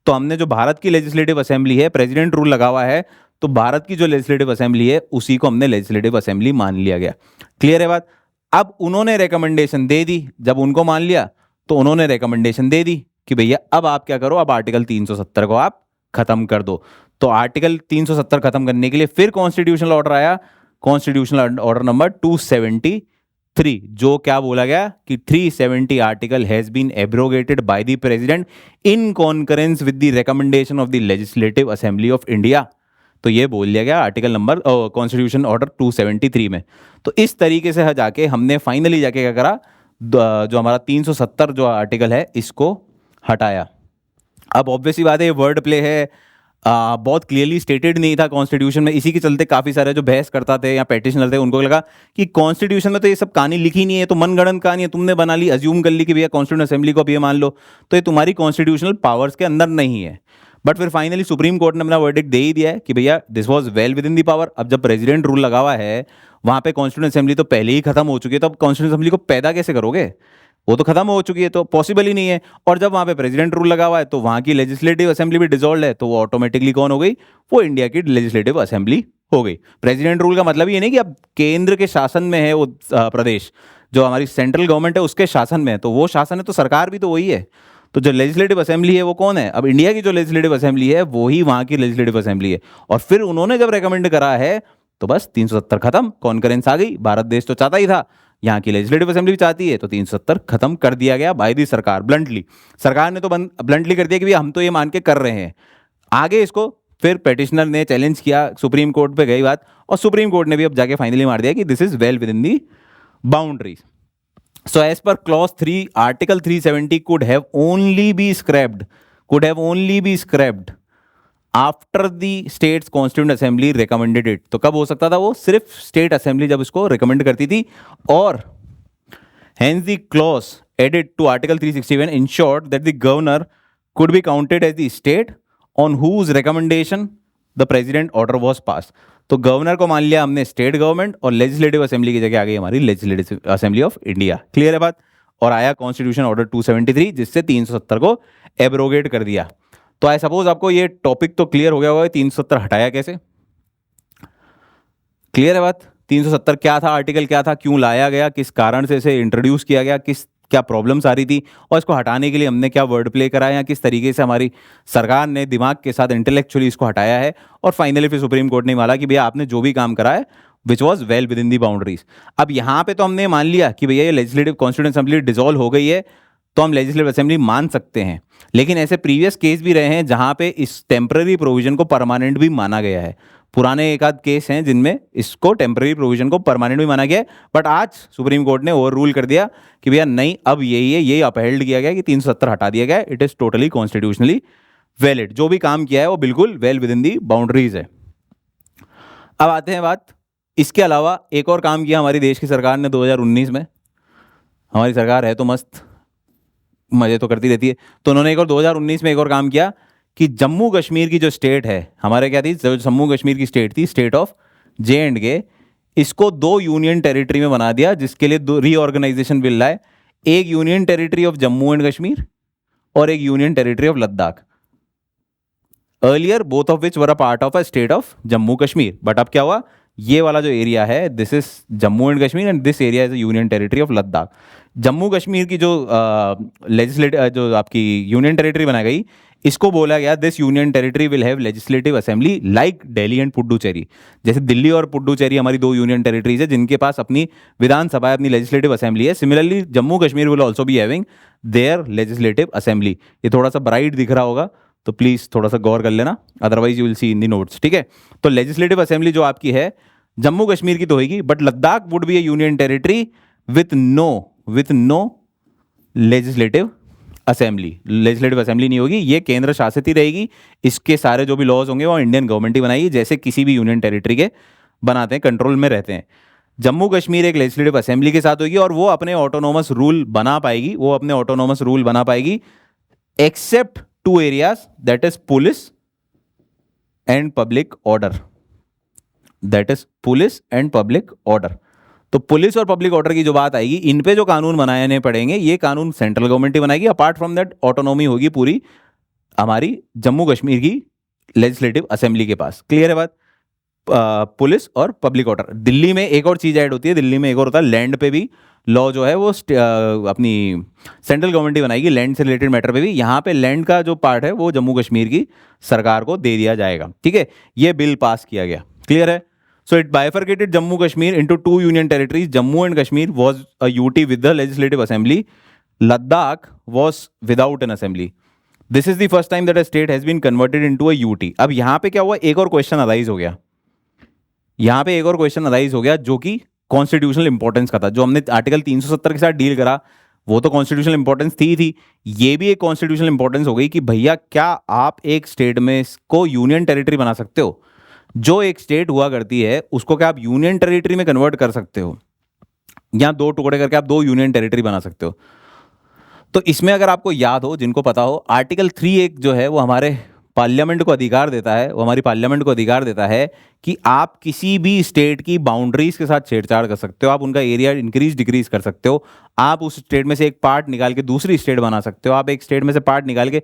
तो हमने जो भारत की लेजिस्लेटिव असेंबली है, प्रेसिडेंट रूल लगा हुआ है, तो भारत की जो लेजिस्लेटिव असेंबली है उसी को हमने लेजिस्लेटिव असेंबली मान लिया गया। क्लियर है बात। अब उन्होंने रिकमेंडेशन दे दी, जब उनको मान लिया तो उन्होंने रिकमेंडेशन दे दी कि भैया अब आप क्या करो, अब आर्टिकल 370 को आप खत्म कर दो। तो आर्टिकल 370 खत्म करने के लिए फिर कॉन्स्टिट्यूशनल ऑर्डर आया, कॉन्स्टिट्यूशनल ऑर्डर नंबर 273, जो क्या बोला गया कि 370 article has been abrogated by the president in concurrence with the recommendation of the legislative assembly of India. तो ये बोल दिया गया आर्टिकल नंबर कॉन्स्टिट्यूशन ऑर्डर 273 में। तो इस तरीके से जाके हमने फाइनली जाके क्या करा, जो हमारा 370 जो आर्टिकल है इसको हटाया। अब ऑब्वियसली बात है, ये वर्ड प्ले है, बहुत क्लियरली स्टेटेड नहीं था कॉन्स्टिट्यूशन में, इसी के चलते काफ़ी सारे जो बहस करता थे या पेटिशनर थे उनको लगा कि कॉन्स्टिट्यूशन में तो ये सब कहानी लिखी नहीं है, तो मनगढ़ंत कहानी है, तुमने बना ली, अज्यूम कर ली कि भैया कॉन्स्टिट्यूशन असेंबली को अब ये मान लो, तो ये तुम्हारी कॉन्स्टिट्यूशनल पावर्स के अंदर नहीं है। बट फिर फाइनली सुप्रीम कोर्ट ने अपना वर्डिक्ट दे ही दिया है कि भैया this was well with in the power. अब जब प्रेसिडेंट रूल लगा हुआ है, वहां पे कॉन्स्टिट्यूशन असेंबली तो पहले ही खत्म हो चुकी है, तो अब कॉन्स्टिट्यूशन असेंबली को पैदा कैसे करोगे, वो तो खत्म हो चुकी है, तो पॉसिबल ही नहीं है। और जब वहां पे प्रेसिडेंट रूल लगा हुआ है तो वहां की लेजिस्लेटिव असेंबली भी डिसॉल्व है, तो वो ऑटोमेटिकली कौन हो गई, वो इंडिया की लेजिस्लेटिव असेंबली हो गई। प्रेसिडेंट रूल का मतलब ये नहीं कि अब केंद्र के शासन में है वो प्रदेश, जो हमारी सेंट्रल गवर्नमेंट है उसके शासन में है, तो वो शासन है, तो सरकार भी तो वही है। तो जो लेजिस्लेटिव असेंबली है वो कौन है, अब इंडिया की जो लेजिस्लेटिव असेंबली है वो ही वहां की लेजिस्लेटिव असेंबली है। और फिर उन्होंने जब रेकमेंड करा है तो बस 370 खत्म, कॉन्करेंस आ गई, भारत देश तो चाहता ही था, यहाँ की लेजिस्लेटिव असेंबली भी चाहती है, तो 370 खत्म कर दिया गया बाय दी सरकार, ब्लंटली। सरकार ने तो ब्लंटली कर दिया कि भैया हम तो ये मान के कर रहे हैं। आगे इसको फिर पेटिशनर ने चैलेंज किया, सुप्रीम कोर्ट पे गई बात, और सुप्रीम कोर्ट ने भी अब जाके फाइनली मार दिया कि this is well with in the boundaries. So as per clause 3, article 370 could have only be scrapped after the state's constituent assembly recommended it। तो कब हो सकता था वो, सिर्फ स्टेट असेंबली जब इसको रिकमेंड करती थी। और hence the clause added to article 361 ensured that the governor could be counted as the state on whose recommendation the president order was passed। तो गवर्नर को मान लिया हमने स्टेट गवर्नमेंट, और लेजिस्लेटिव असेंबली की जगह आ गई हमारी legislative assembly of India. Clear है बात। और आया कॉन्स्टिट्यूशन ऑर्डर 273 जिससे 370 को एब्रोगेट कर दिया। तो आई सपोज आपको ये टॉपिक तो क्लियर हो गया होगा, 370 हटाया कैसे। क्लियर है बात? 370 क्या था, आर्टिकल क्या था, क्यों लाया गया, किस कारण से इसे इंट्रोड्यूस किया गया, किस क्या प्रॉब्लम्स आ रही थी, और इसको हटाने के लिए हमने क्या वर्ड प्ले करा है, या किस तरीके से हमारी सरकार ने दिमाग के साथ इंटेलेक्चुअली इसको हटाया है, और फाइनली फिर सुप्रीम कोर्ट ने माना कि भैया आपने जो भी काम करा है which was well with in the boundaries. अब यहाँ पे तो हमने मान लिया कि भैया ये लेजिस्लेटिव कॉन्स्टिट्यूएंट असेंबली डिसॉल्व हो गई है, तो हम लेजिस्लेटिव असेंबली मान सकते हैं। लेकिन ऐसे प्रीवियस केस भी रहे हैं जहां पे इस टेम्पररी प्रोविजन को परमानेंट भी माना गया है। पुराने एक आध केस हैं जिनमें इसको टेम्पररी प्रोविजन को परमानेंट भी माना गया है, बट आज सुप्रीम कोर्ट ने ओवर रूल कर दिया कि भैया नहीं, अब यही है, यही अपहेल्ड किया गया कि 370 हटा दिया गया, it is totally constitutionally valid, जो भी काम किया है वो बिल्कुल well with in the boundaries है। अब आते हैं बात, इसके अलावा एक और काम किया हमारी देश की सरकार ने 2019 में। हमारी सरकार है तो मस्त, मजे तो करती रहती है, तो उन्होंने एक और 2019 में एक और काम किया कि जम्मू कश्मीर की जो स्टेट है हमारे, क्या थी, जो जम्मू कश्मीर की स्टेट थी, स्टेट ऑफ J&K, इसको 2 यूनियन टेरिटरी में बना दिया, जिसके लिए 2 रीऑर्गेनाइजेशन बिल लाए, एक union territory of Jammu and Kashmir और एक union territory of Ladakh. Earlier both of which were a part of a state of Jammu Kashmir, but अब क्या हुआ, ये वाला जो एरिया है this is Jammu and Kashmir and this area is a union territory of Ladakh. Jammu Kashmir की जो लेजिस्लेटिव जो आपकी यूनियन टेरिटरी बनाई गई, इसको बोला गया this union territory will have legislative assembly like Delhi and Puducherry. जैसे दिल्ली और पुडुचेरी हमारी 2 यूनियन टेरिटरीज है जिनके पास अपनी विधानसभा है, अपनी लेजिस्लेटिव असेंबली है, similarly Jammu Kashmir will also be having their legislative assembly. ये थोड़ा सा ब्राइट दिख रहा होगा तो प्लीज़ थोड़ा सा गौर कर लेना, otherwise you will see in the notes, ठीक है। तो लेजिस्लेटिव असेंबली जो आपकी है जम्मू कश्मीर की तो होगी, but Ladakh would be a union territory with no legislative assembly. Legislative assembly नहीं होगी, ये केंद्र शासित ही रहेगी, इसके सारे जो भी लॉज होंगे वो इंडियन गवर्नमेंट ही बनाएगी, जैसे किसी भी यूनियन टेरिटरी के बनाते हैं, कंट्रोल में रहते हैं। जम्मू कश्मीर एक लेजिस्लेटिव असेंबली के साथ होगी और वो अपने ऑटोनोमस रूल बना पाएगी, except 2 areas, that is police and public order। तो पुलिस और पब्लिक ऑर्डर की जो बात आएगी, इन पे जो कानून बनाने पड़ेंगे, ये कानून सेंट्रल गवर्नमेंट ही बनाएगी। अपार्ट फ्रॉम दैट ऑटोनॉमी होगी पूरी हमारी जम्मू कश्मीर की लेजिस्लेटिव असेंबली के पास। क्लियर है बात? पुलिस और पब्लिक ऑर्डर। दिल्ली में एक और चीज़ ऐड होती है, दिल्ली में एक और होता है लैंड पे भी लॉ जो है वो अपनी सेंट्रल गवर्नमेंट ही बनाएगी, लैंड से रिलेटेड मैटर पे भी। यहाँ पे लैंड का जो पार्ट है वो जम्मू कश्मीर की सरकार को दे दिया जाएगा, ठीक है। ये बिल पास किया गया, क्लियर है। So it bifurcated Jammu Kashmir into 2 union territories. Jammu and Kashmir was a UT with the legislative assembly, Ladakh was without an assembly. This is the first time that a state has been converted into a UT. अब यहाँ पे क्या हुआ, एक और question arise हो गया, जो कि कॉन्स्टिट्यूशनल इंपॉर्टेंस का था। जो हमने आर्टिकल 370 के साथ डील करा वो तो कॉन्स्टिट्यूशनल इंपॉर्टेंस थी, ये भी एक कॉन्स्टिट्यूशनल इंपॉर्टेंस हो गई कि भैया क्या आप एक स्टेट में इसको यूनियन टेरिटरी बना सकते हो? जो एक स्टेट हुआ करती है उसको क्या आप यूनियन टेरिटरी में कन्वर्ट कर सकते हो, या 2 टुकड़े करके आप 2 यूनियन टेरिटरी बना सकते हो? तो इसमें अगर आपको याद हो, जिनको पता हो, आर्टिकल 3 एक जो है वो हमारे पार्लियामेंट को अधिकार देता है, वो हमारी पार्लियामेंट को अधिकार देता है कि आप किसी भी स्टेट की बाउंड्रीज के साथ छेड़छाड़ कर सकते हो, आप उनका एरिया इंक्रीज डिक्रीज कर सकते हो, आप उस स्टेट में से एक पार्ट निकाल के दूसरी स्टेट बना सकते हो, आप एक स्टेट में से पार्ट निकाल के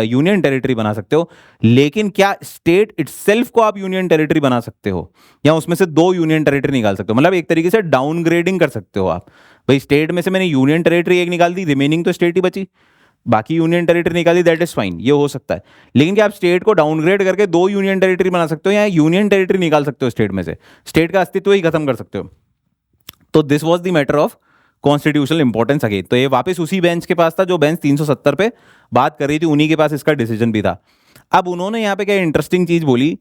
यूनियन टेरिटरी बना सकते हो। लेकिन क्या स्टेट इटसेल्फ को आप यूनियन टेरिटरी बना सकते हो, या उसमें से 2 यूनियन टेरिटरी निकाल सकते हो? मतलब एक तरीके से डाउनग्रेडिंग कर सकते हो आप। भाई स्टेट में से मैंने यूनियन टेरिटरी एक निकाल दी, रिमेनिंग तो स्टेट ही बची, बाकी यूनियन टेरिटरी निकाली, दैट इज फाइन, ये हो सकता है। लेकिन क्या आप स्टेट को डाउनग्रेड करके 2 यूनियन टेरिटरी बना सकते हो, या यूनियन टेरिटरी निकाल सकते हो स्टेट में से, स्टेट का अस्तित्व ही खत्म कर सकते हो? तो this was the matter of constitutional importance again. तो ये वापस उसी बेंच के पास था जो बेंच 370 पे बात कर रही थी, उन्हीं के पास इसका डिसीजन भी था। अब उन्होंने यहाँ पे क्या इंटरेस्टिंग चीज बोली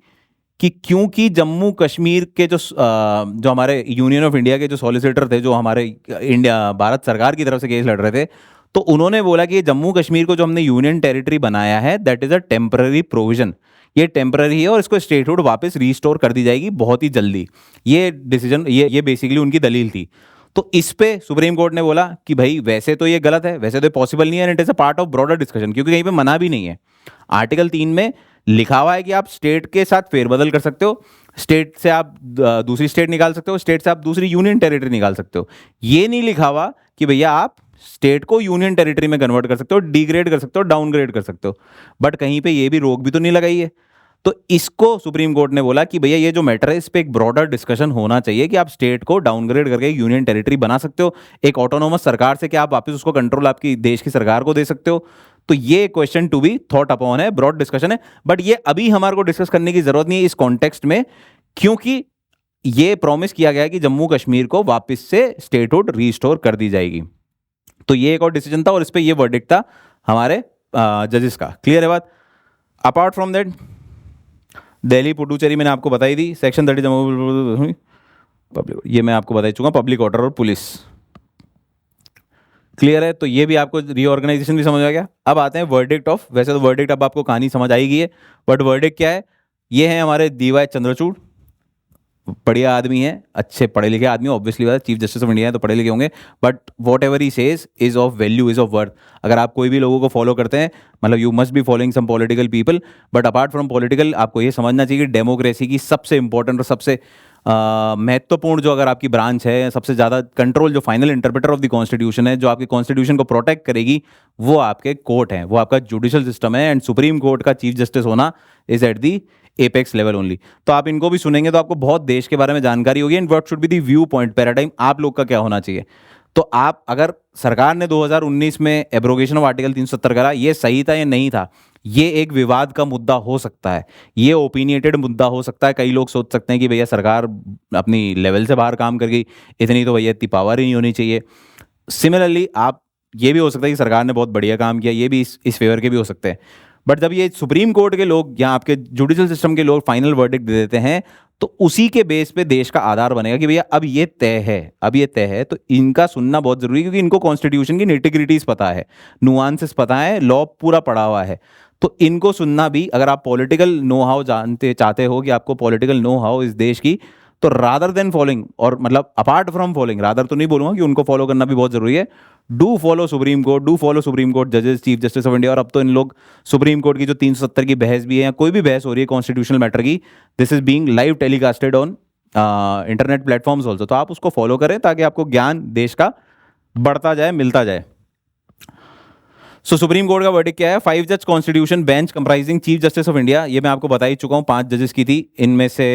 कि क्योंकि जम्मू कश्मीर के जो हमारे यूनियन ऑफ इंडिया के जो सॉलिसिटर थे, जो हमारे इंडिया भारत सरकार की तरफ से केस लड़ रहे थे, तो उन्होंने बोला कि ये जम्मू कश्मीर को जो हमने यूनियन टेरिटरी बनाया है that is a temporary provision, ये टेम्पररी है और इसको स्टेटहुड वापस रीस्टोर कर दी जाएगी बहुत ही जल्दी। ये डिसीजन, ये बेसिकली उनकी दलील थी। तो इस पे सुप्रीम कोर्ट ने बोला कि भाई वैसे तो ये गलत है, वैसे तो पॉसिबल नहीं है, and it is a part of broader discussion, क्योंकि कहीं पे मना भी नहीं है। आर्टिकल 3 में लिखा हुआ है कि आप स्टेट के साथ फेरबदल कर सकते हो, स्टेट से आप दूसरी स्टेट निकाल सकते हो, स्टेट से आप दूसरी यूनियन टेरिटरी निकाल सकते हो। ये नहीं लिखा हुआ कि भैया आप स्टेट को यूनियन टेरिटरी में कन्वर्ट कर सकते हो, डिग्रेड कर सकते हो, डाउनग्रेड कर सकते हो। बट कहीं पे ये भी रोक भी तो नहीं लगाई है। तो इसको सुप्रीम कोर्ट ने बोला कि भैया ये जो मैटर है इस पे एक ब्रॉडर डिस्कशन होना चाहिए कि आप स्टेट को डाउनग्रेड करके यूनियन टेरिटरी बना सकते हो, एक ऑटोनोमस सरकार से क्या आप वापस उसको कंट्रोल आपकी देश की सरकार को दे सकते हो। तो ये question to be thought upon है, ब्रॉड डिस्कशन है, बट ये अभी हमारे को डिस्कस करने की जरूरत नहीं है इस कॉन्टेक्स्ट में, क्योंकि ये प्रॉमिस किया गया कि जम्मू कश्मीर को वापस से स्टेटहुड रीस्टोर कर दी जाएगी। तो ये एक और डिसीजन था और इस पे ये वर्डिक्ट था हमारे जजेस का। क्लियर है बात? Apart from that Delhi Puducherry मैंने आपको बताई थी, सेक्शन 30 जम्मू पब्लिक, ये मैं आपको बता चुका, पब्लिक ऑर्डर और पुलिस। क्लियर है? तो ये भी आपको रीऑर्गेनाइजेशन भी समझ आ गया। अब आते हैं वर्डिक्ट ऑफ, वैसे तो वर्डिक्ट अब आपको कहानी समझ आएगी है, बट वर्डिक्ट क्या है? ये है हमारे DY चंद्रचूड़, बढ़िया आदमी है, अच्छे पढ़े लिखे आदमी, ऑब्वियसली बात है, चीफ जस्टिस ऑफ इंडिया है तो पढ़े लिखे होंगे, but what ever he says is of value, is of worth. अगर आप कोई भी लोगों को फॉलो करते हैं, मतलब you must be following some political people, but apart from political आपको ये समझना चाहिए कि डेमोक्रेसी की सबसे इंपॉर्टेंट और सबसे महत्वपूर्ण जो अगर आपकी ब्रांच है, सबसे ज़्यादा कंट्रोल, जो final interpreter of the constitution है, जो आपके कॉन्स्टिट्यूशन को प्रोटेक्ट करेगी, वो आपके कोर्ट हैं, वो आपका जुडिशल सिस्टम है। एंड सुप्रीम कोर्ट का चीफ जस्टिस होना is at the apex level only. तो आप इनको भी सुनेंगे तो आपको बहुत देश के बारे में जानकारी होगी। And what should be the view point, paradigm आप लोग का क्या होना चाहिए। तो आप, अगर सरकार ने 2019 में एब्रोगेशन ऑफ आर्टिकल 370 करा, ये सही था या नहीं था, ये एक विवाद का मुद्दा हो सकता है, ये ओपिनियटेड मुद्दा हो सकता है। कई लोग सोच सकते हैं कि भैया सरकार अपनी लेवल से बाहर काम कर गई, इतनी तो भैया इतनी पावर ही नहीं होनी चाहिए। सिमिलरली आप, ये भी हो सकता है कि सरकार ने बहुत बढ़िया काम किया, ये भी इस फेवर के भी हो सकते हैं। बट जब ये सुप्रीम कोर्ट के लोग या आपके जुडिशल सिस्टम के लोग फाइनल वर्डिक्ट दे देते हैं, तो उसी के बेस पे देश का आधार बनेगा कि भैया अब ये तय है, अब ये तय है। तो इनका सुनना बहुत जरूरी है, क्योंकि इनको कॉन्स्टिट्यूशन की निटिग्रिटीज पता है, नुआंसेस पता है, लॉ पूरा पढ़ा हुआ है। तो इनको सुनना भी, अगर आप पॉलिटिकल नो हाउ जानते चाहते हो कि आपको पॉलिटिकल नो हाउ इस देश की, तो रादर देन फॉलोइंग, और मतलब अपार्ट फ्रॉम फॉलोइंग, रादर तो नहीं बोलूंगा कि उनको फॉलो करना भी बहुत जरूरी है, do follow supreme court, do follow supreme court जजेस, चीफ जस्टिस ऑफ इंडिया। और अब तो इन लोग सुप्रीम कोर्ट की जो 370 की बहस भी है, या कोई भी बहस हो रही है कॉन्स्टिट्यूशनल मैटर की, this is being live telecasted on internet platforms also. तो आप उसको फॉलो करें ताकि आपको ज्ञान देश का बढ़ता जाए, मिलता जाए। सो सुप्रीम कोर्ट का वर्डिक्ट क्या है? 5 जज constitution bench comprising chief justice of India. ये मैं आपको बता ही चुका हूं, 5 जजेस की थी, इनमें से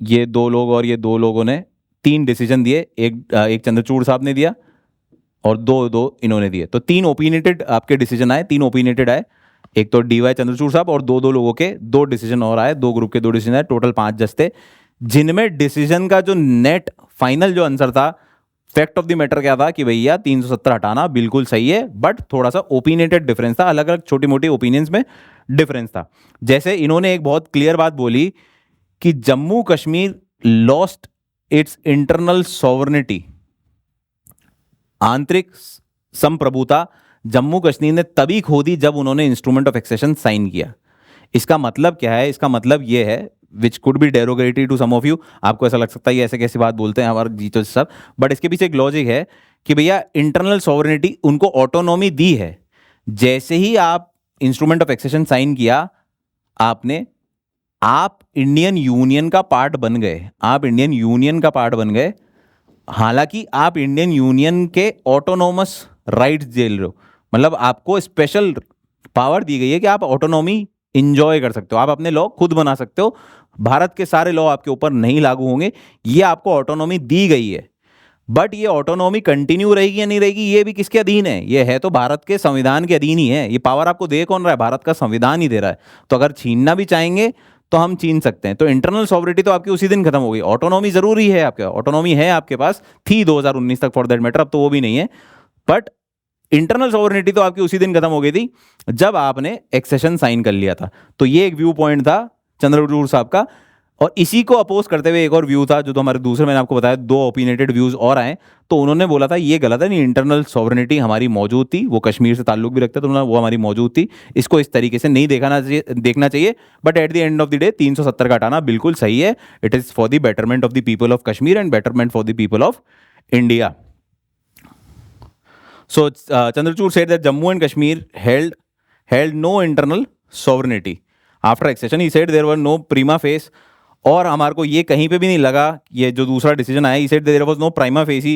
ये 2 लोग और ये 2 लोगों ने 3 डिसीजन दिए, एक चंद्रचूड़ साहब ने दिया और 2 इन्होंने दिए। तो 3 ओपिनियटेड आपके डिसीजन आए, 3 ओपिनियटेड आए, एक तो DY चंद्रचूड़ साहब, और 2 लोगों के 2 डिसीजन और आए, 2 ग्रुप के 2 डिसीजन आए, टोटल 5 जज थे, जिनमें डिसीजन का जो नेट फाइनल जो आंसर था, फैक्ट ऑफ द मैटर क्या था कि भैया 370 हटाना बिल्कुल सही है, बट थोड़ा सा ओपिनियटेड डिफरेंस था, अलग अलग छोटी मोटी ओपिनियंस में डिफरेंस था। जैसे इन्होंने एक बहुत क्लियर बात बोली कि Jammu Kashmir lost its internal sovereignty, आंतरिक संप्रभुता जम्मू कश्मीर ने तभी खो दी जब उन्होंने इंस्ट्रूमेंट ऑफ एक्सेशन साइन किया। इसका मतलब क्या है? इसका मतलब यह है, which could be derogatory to some of you, आपको ऐसा लग सकता है ये ऐसे कैसी बात बोलते हैं हमारे जीतो सब, बट इसके पीछे एक लॉजिक है कि भैया इंटरनल सॉवरेनिटी उनको ऑटोनॉमी दी है। जैसे ही आप इंस्ट्रूमेंट ऑफ एक्सेशन साइन किया आपने, आप इंडियन यूनियन का पार्ट बन गए, आप इंडियन यूनियन का पार्ट बन गए। हालांकि आप इंडियन यूनियन के ऑटोनोमस राइट्स झेल रहे हो, मतलब आपको स्पेशल पावर दी गई है कि आप ऑटोनॉमी इंजॉय कर सकते हो, आप अपने लॉ खुद बना सकते हो, भारत के सारे लॉ आपके ऊपर नहीं लागू होंगे, ये आपको ऑटोनॉमी दी गई है। बट ये ऑटोनॉमी कंटिन्यू रहेगी या नहीं रहेगी, ये भी किसके अधीन है? ये है तो भारत के संविधान के अधीन ही है। ये पावर आपको दे कौन रहा है? भारत का संविधान ही दे रहा है। तो अगर छीनना भी चाहेंगे तो हम छीन सकते हैं। तो इंटरनल सॉवरेनिटी तो आपकी उसी दिन खत्म हो गई। ऑटोनॉमी जरूरी है, आपके ऑटोनॉमी है आपके पास, थी 2019 तक फॉर दैट मैटर, अब तो वो भी नहीं है, बट इंटरनल सॉवरेनिटी तो आपकी उसी दिन खत्म हो गई थी जब आपने एक्सेशन साइन कर लिया था। तो ये एक व्यू पॉइंट था चंद्रचूड़ साहब का। और इसी को अपोज करते हुए एक और व्यू था जो तो हमारे दूसरे, मैंने आपको बताया 2 ओपिनियटेड व्यूज और आए। तो उन्होंने बोला था ये गलत है, नहीं, इंटरनल सॉवरेनिटी हमारी मौजूद थी, वो कश्मीर से ताल्लुक भी रखता था, वो हमारी मौजूद थी, इसको इस तरीके से नहीं देखना चाहिए। But at the end of the day 370 का हटाना बिल्कुल सही है। It is for the betterment of the people of Kashmir and betterment for the people of India. So Chandrachud said that Jammu and Kashmir held no internal sovereignty after accession. He said there were no prima facie, और हमारे को ये कहीं पे भी नहीं लगा, ये जो दूसरा डिसीजन आया, he said there was no prima facie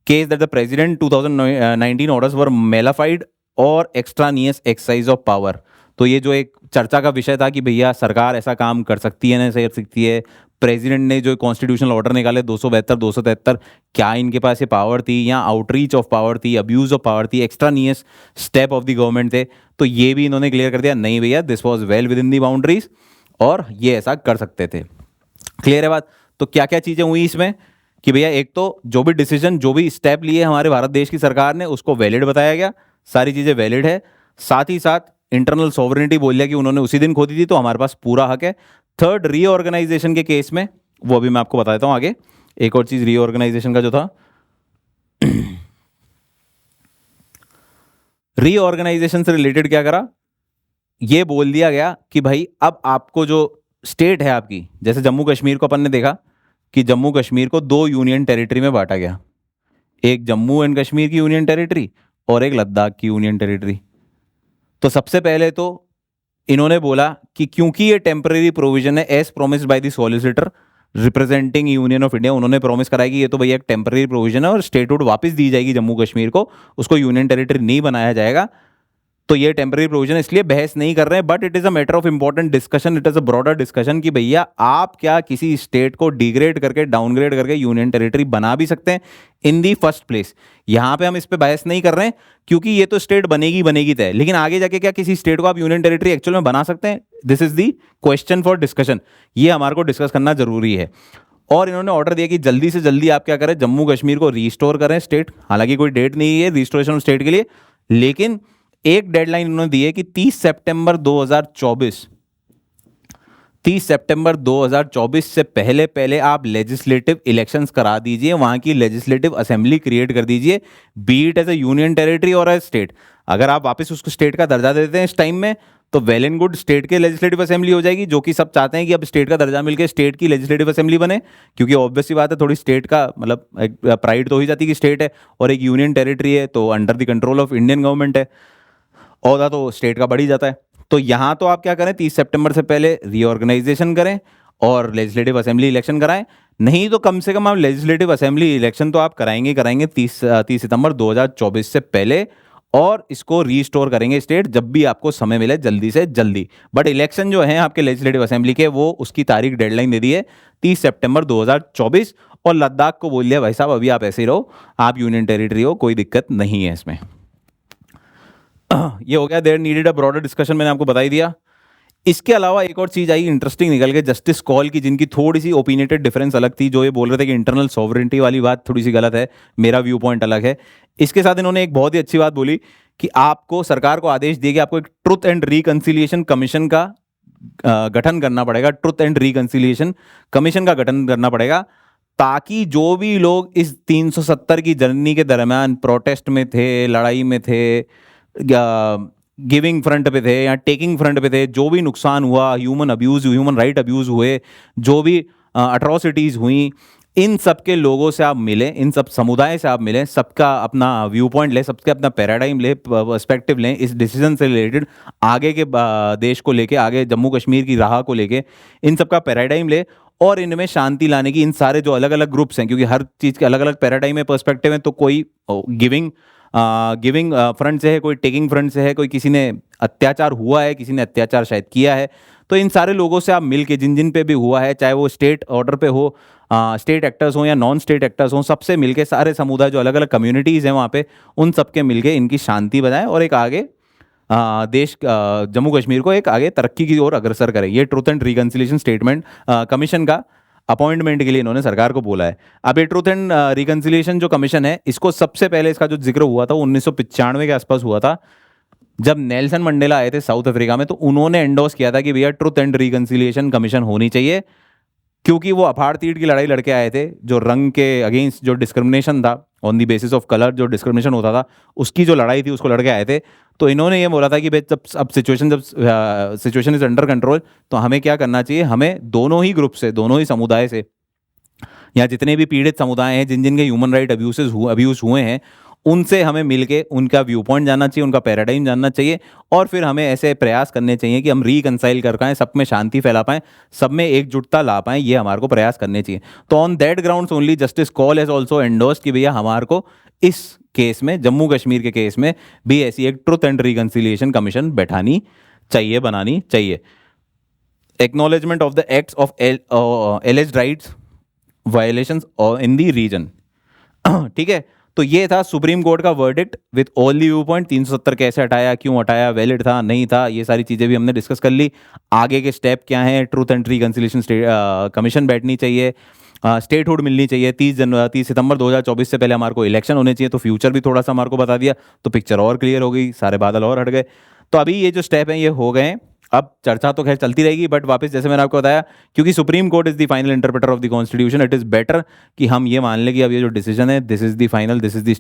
case that the president 2019 orders were nullified or extraneous exercise of power. तो ये जो एक चर्चा का विषय था कि भैया सरकार ऐसा काम कर सकती है, नहीं कर सकती है, प्रेसिडेंट ने जो कॉन्स्टिट्यूशनल ऑर्डर निकाले 272 273, क्या इनके पास ये पावर थी या आउटरीच ऑफ पावर थी, अब्यूज ऑफ पावर थी, एक्स्ट्रानियस स्टेप ऑफ द गवर्नमेंट थे? तो ये भी इन्होंने क्लियर कर दिया, नहीं भैया, this was well with in the boundaries और ये ऐसा कर सकते थे। क्लियर है बात? तो क्या क्या चीज़ें हुई इसमें कि भैया एक तो जो भी डिसीजन, जो भी स्टेप लिए हमारे भारत देश की सरकार ने, उसको वैलिड बताया गया, सारी चीज़ें वैलिड है। साथ ही साथ इंटरनल सॉवरेनिटी बोल दिया कि उन्होंने उसी दिन खो दी थी, तो हमारे पास पूरा हक है। थर्ड, रीऑर्गेनाइजेशन के केस में, वो अभी मैं आपको बता देता हूँ आगे। एक और चीज़ रीऑर्गेनाइजेशन का जो था, रीऑर्गेनाइजेशन से रिलेटेड क्या करा, ये बोल दिया गया कि भाई अब आपको जो स्टेट है आपकी, जैसे जम्मू कश्मीर को अपन ने देखा कि जम्मू कश्मीर को 2 यूनियन टेरिटरी में बांटा गया, एक जम्मू एंड कश्मीर की यूनियन टेरिटरी और एक लद्दाख की यूनियन टेरिटरी। तो सबसे पहले तो इन्होंने बोला कि क्योंकि ये टेम्परेरी प्रोविजन है, as promised by the solicitor representing union of India, उन्होंने प्रॉमिस कराया कि ये तो भैया एक टेम्परेरी प्रोविजन है और स्टेटहुड वापस दी जाएगी जम्मू कश्मीर को, उसको यूनियन टेरिटरी नहीं बनाया जाएगा। तो ये टेम्परेरी प्रोविजन, इसलिए बहस नहीं कर रहे हैं, but it is a matter of important discussion, it is a broader discussion कि भैया आप क्या किसी स्टेट को डिग्रेड करके, डाउनग्रेड करके यूनियन टेरिटरी बना भी सकते हैं इन दी फर्स्ट प्लेस। यहां पे हम इस पे बहस नहीं कर रहे हैं क्योंकि ये तो स्टेट बनेगी बनेगी तय, लेकिन आगे जाके क्या किसी स्टेट को आप यूनियन टेरिटरी एक्चुअल में बना सकते हैं? This is the question for discussion, ये हमारे को डिस्कस करना जरूरी है। और इन्होंने ऑर्डर दिया कि जल्दी से जल्दी आप क्या करें, जम्मू कश्मीर को रीस्टोर करें स्टेट। हालांकि कोई डेट नहीं है रीस्टोरेशन ऑफ स्टेट के लिए, लेकिन एक डेडलाइन उन्होंने दी है कि 30 सितंबर 2024 से पहले पहले आप लेजिस्लेटिव इलेक्शंस करा दीजिए, वहां की लेजिस्लेटिव असेंबली क्रिएट कर दीजिए, be it as a union territory और एज स्टेट। अगर आप वापस उसको स्टेट का दर्जा देते हैं इस टाइम में, तो वेल एंड गुड, स्टेट के लेजिस्लेटिव असेंबली हो जाएगी, जो कि सब चाहते हैं कि अब स्टेट का दर्जा मिलकर स्टेट की लेजिस्लेटिव असेंबली बने, क्योंकि ऑब्वियसली बात है, थोड़ी स्टेट का मतलब एक प्राइड तो हो ही जाती है कि स्टेट है और एक यूनियन टेरिटरी है, तो under the control of Indian government है, औहदा तो स्टेट का बढ़ ही जाता है। तो यहाँ तो आप क्या करें, 30 सितंबर से पहले रीऑर्गेनाइजेशन करें और लेजिस्लेटिव असेंबली इलेक्शन कराएं, नहीं तो कम से कम आप लेजिस्लेटिव असेंबली इलेक्शन तो आप कराएंगे 30 सितंबर 2024 से पहले, और इसको रीस्टोर करेंगे स्टेट जब भी आपको समय मिले जल्दी से जल्दी। बट इलेक्शन जो है आपके लेजिस्लेटिव असेंबली के, वो उसकी तारीख डेडलाइन दे दी है 30 सितंबर 2024, और लद्दाख को बोल दिया भाई साहब अभी आप ऐसे ही रहो, आप यूनियन टेरिटरी हो, कोई दिक्कत नहीं है इसमें। ये हो गया, there needed a broader discussion, मैंने आपको बता ही दिया। इसके अलावा एक और चीज आई इंटरेस्टिंग निकल के, जस्टिस कॉल की, जिनकी थोड़ी सी ओपिनियटेड डिफरेंस अलग थी, जो ये बोल रहे थे कि इंटरनल सॉवरेंटी वाली बात थोड़ी सी गलत है, मेरा व्यू पॉइंट अलग है। इसके साथ इन्होंने एक बहुत ही अच्छी बात बोली कि आपको, सरकार को आदेश दिए कि आपको एक ट्रुथ एंड रिकंसिलिएशन कमीशन का गठन करना पड़ेगा, ट्रुथ एंड रिकंसिलिएशन कमीशन का गठन करना पड़ेगा, ताकि जो भी लोग इस 370 की जर्नी के दरमियान प्रोटेस्ट में थे, लड़ाई में थे, गिविंग फ्रंट पे थे या टेकिंग फ्रंट पे थे, जो भी नुकसान हुआ, human abuse, human right abuse हुए, जो भी अट्रॉसिटीज हुई, इन सब के लोगों से आप मिलें, इन सब समुदाय से आप मिलें, सबका अपना व्यू पॉइंट लें, सबके अपना पैराडाइम लें, पर्सपेक्टिव लें इस डिसीजन से रिलेटेड, आगे के देश को लेके, आगे जम्मू कश्मीर की राह को लेके, इन सबका पैराडाइम लें और इनमें शांति लाने की, इन सारे जो अलग अलग ग्रुप्स हैं, क्योंकि हर चीज़ के अलग अलग पैराडाइम है, पर्सपेक्टिव है, तो कोई गिविंग फ्रंट से है, कोई टेकिंग फ्रंट से है, कोई किसी ने अत्याचार हुआ है, किसी ने अत्याचार शायद किया है, तो इन सारे लोगों से आप मिल के, जिन जिन पे भी हुआ है, चाहे वो स्टेट ऑर्डर पे हो, स्टेट एक्टर्स हो या नॉन स्टेट एक्टर्स हो, सबसे मिलके, सारे समुदाय जो अलग अलग कम्युनिटीज़ हैं वहाँ पे, उन सबके मिलके इनकी शांति बनाएं और एक आगे देश, जम्मू कश्मीर को एक आगे तरक्की की ओर अग्रसर करें। ये truth and reconciliation statement commission का अपॉइंटमेंट के लिए इन्होंने सरकार को बोला है। अब ये ट्रूथ एंड रिकंसिलिएशन जो कमीशन है, इसको सबसे पहले इसका जो जिक्र हुआ था 1995 के आसपास हुआ था, जब नेल्सन मंडेला आए थे साउथ अफ्रीका में, तो उन्होंने एंडोर्स किया था कि भैया ट्रूथ एंड रिकंसिलिएशन कमीशन होनी चाहिए, क्योंकि वो अपार्थाइड की लड़ाई लड़के आए थे, जो रंग के अगेंस्ट जो डिस्क्रिमिनेशन था, on the basis of colour जो डिस्क्रिमिनेशन होता था, उसकी जो लड़ाई थी उसको लड़के आए थे। तो इन्होंने ये बोला था कि भाई जब अब सिचुएशन इज अंडर कंट्रोल, तो हमें क्या करना चाहिए, हमें दोनों ही ग्रुप से, दोनों ही समुदाय से, या जितने भी पीड़ित समुदाय हैं, जिन जिन के ह्यूमन राइट अब्यूज हुए हैं, उनसे हमें मिलके उनका व्यू पॉइंट जानना चाहिए, उनका पैराडाइम जानना चाहिए, और फिर हमें ऐसे प्रयास करने चाहिए कि हम रिकंसाइल कर पाएँ, सब में शांति फैला पाएँ, सब में एकजुटता ला पाएँ, ये हमारे को प्रयास करने चाहिए। तो on that grounds only justice call has also endorsed कि भैया हमारे को इस केस में, जम्मू कश्मीर के केस में भी ऐसी एक ट्रुथ एंड रिकंसिलिएशन कमीशन बैठानी चाहिए, बनानी चाहिए। Acknowledgement of the acts of alleged rights violations in the region. ठीक है, तो ये था सुप्रीम कोर्ट का verdict with all the view point. 370 कैसे हटाया, क्यों हटाया, वैलिड था नहीं था, ये सारी चीज़ें भी हमने डिस्कस कर ली। आगे के स्टेप क्या हैं, ट्रूथ एंड रिकंसिलिएशन कमीशन बैठनी चाहिए, स्टेटहुड मिलनी चाहिए। 30 सितंबर 2024 से पहले हमारे को इलेक्शन होने चाहिए, तो फ्यूचर भी थोड़ा सा हमारे को बता दिया, तो पिक्चर और क्लियर हो गई, सारे बादल और हट गए। तो अभी ये जो स्टेप हैं ये हो गए हैं। अब चर्चा तो खैर चलती रहेगी, बट वापस जैसे मैंने आपको बताया, क्योंकि supreme court is the final interpreter of the constitution, it is better कि हम ये मान लें कि अब ये जो डिसीजन है, this is the final, this is the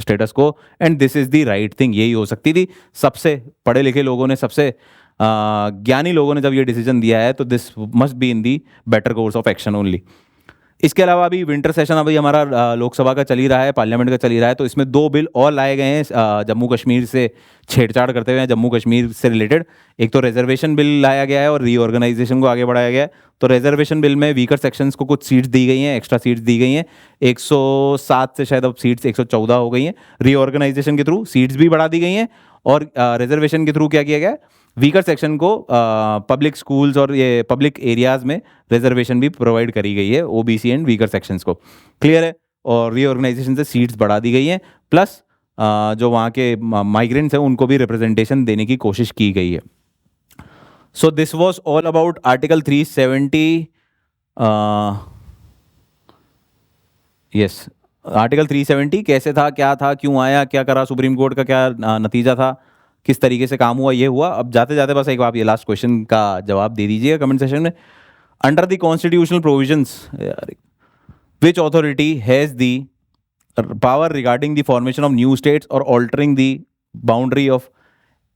status quo, and this is the right thing. यही हो सकती थी। सबसे पढ़े लिखे लोगों ने, सबसे ज्ञानी लोगों ने जब ये डिसीजन दिया है, तो this must be in the better course of action only. इसके अलावा अभी विंटर सेशन अभी हमारा लोकसभा का चल ही रहा है, पार्लियामेंट का चल ही रहा है, तो इसमें 2 बिल और लाए गए हैं जम्मू कश्मीर से छेड़छाड़ करते हुए, जम्मू कश्मीर से रिलेटेड। एक तो रिजर्वेशन बिल लाया गया है और रीऑर्गेनाइजेशन को आगे बढ़ाया गया है। तो रिजर्वेशन बिल में वीकर सेक्शंस को कुछ सीट्स दी गई हैं, एक्स्ट्रा सीट्स दी गई हैं, 107 से शायद अब सीट्स 114 हो गई हैं। रीऑर्गेनाइजेशन के थ्रू सीट्स भी बढ़ा दी गई हैं, और रिजर्वेशन के थ्रू क्या किया गया है, वीकर सेक्शन को पब्लिक स्कूल्स और ये पब्लिक एरियाज में रिजर्वेशन भी प्रोवाइड करी गई है, ओबीसी एंड वीकर सेक्शंस को। क्लियर है। और रीऑर्गेनाइजेशन से सीट्स बढ़ा दी गई हैं, प्लस जो वहाँ के माइग्रेंट्स हैं उनको भी रिप्रेजेंटेशन देने की कोशिश की गई है। So this was all about article 370। Yes, article 370 कैसे था, क्या था, क्यों आया, क्या करा सुप्रीम कोर्ट का, क्या नतीजा था, किस तरीके से काम हुआ, ये हुआ। अब जाते जाते बस एक बार ये लास्ट क्वेश्चन का जवाब दे दीजिएगा कमेंट सेशन में। Under the constitutional provisions which authority has the power regarding the formation of new states और altering the boundary of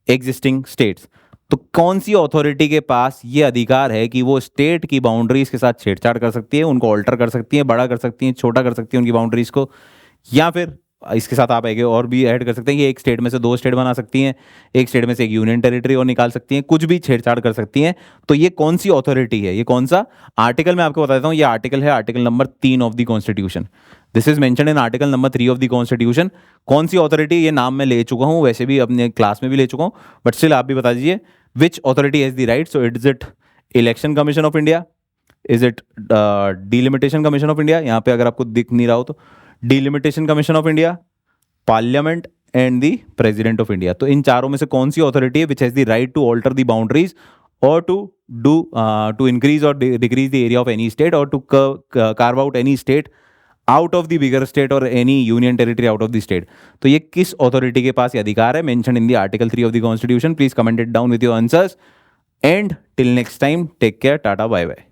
existing states. तो कौन सी अथॉरिटी के पास ये अधिकार है कि वो स्टेट की बाउंड्रीज के साथ छेड़छाड़ कर सकती है, उनको ऑल्टर कर सकती है, बड़ा कर सकती है, छोटा कर सकती है उनकी बाउंड्रीज को, या फिर इसके साथ आप एक और भी ऐड कर सकते हैं कि एक स्टेट में से 2 स्टेट बना सकती हैं, एक स्टेट में से एक यूनियन टेरिटरी और निकाल सकती हैं, कुछ भी छेड़छाड़ कर सकती हैं। तो ये कौन सी अथॉरिटी है, ये कौन सा आर्टिकल, मैं आपको बता देता हूँ। ये आर्टिकल है article number 3 of the constitution. This is mentioned in article number 3 of the constitution. कौन सी अथॉरिटी, ये नाम मैं ले चुका हूँ, वैसे भी अपने क्लास में भी ले चुका हूँ, बट स्टिल आप भी बता दीजिए। Which authority has the right? So is it election commission of India, is it delimitation commission of India, यहाँ पे अगर आपको दिख नहीं रहा हो तो delimitation commission of India, parliament and the president of India. तो इन चारों में से कौन सी अथॉरिटी है which has the right to alter the boundaries और टू इंक्रीज और decrease the area of any state और to curve out any state out of the bigger state और any union territory out of the state. तो ये किस authority के पास ये अधिकार है, mention in the article 3 of the constitution. Please comment it down with your answers, and till next time take care, tata, bye bye.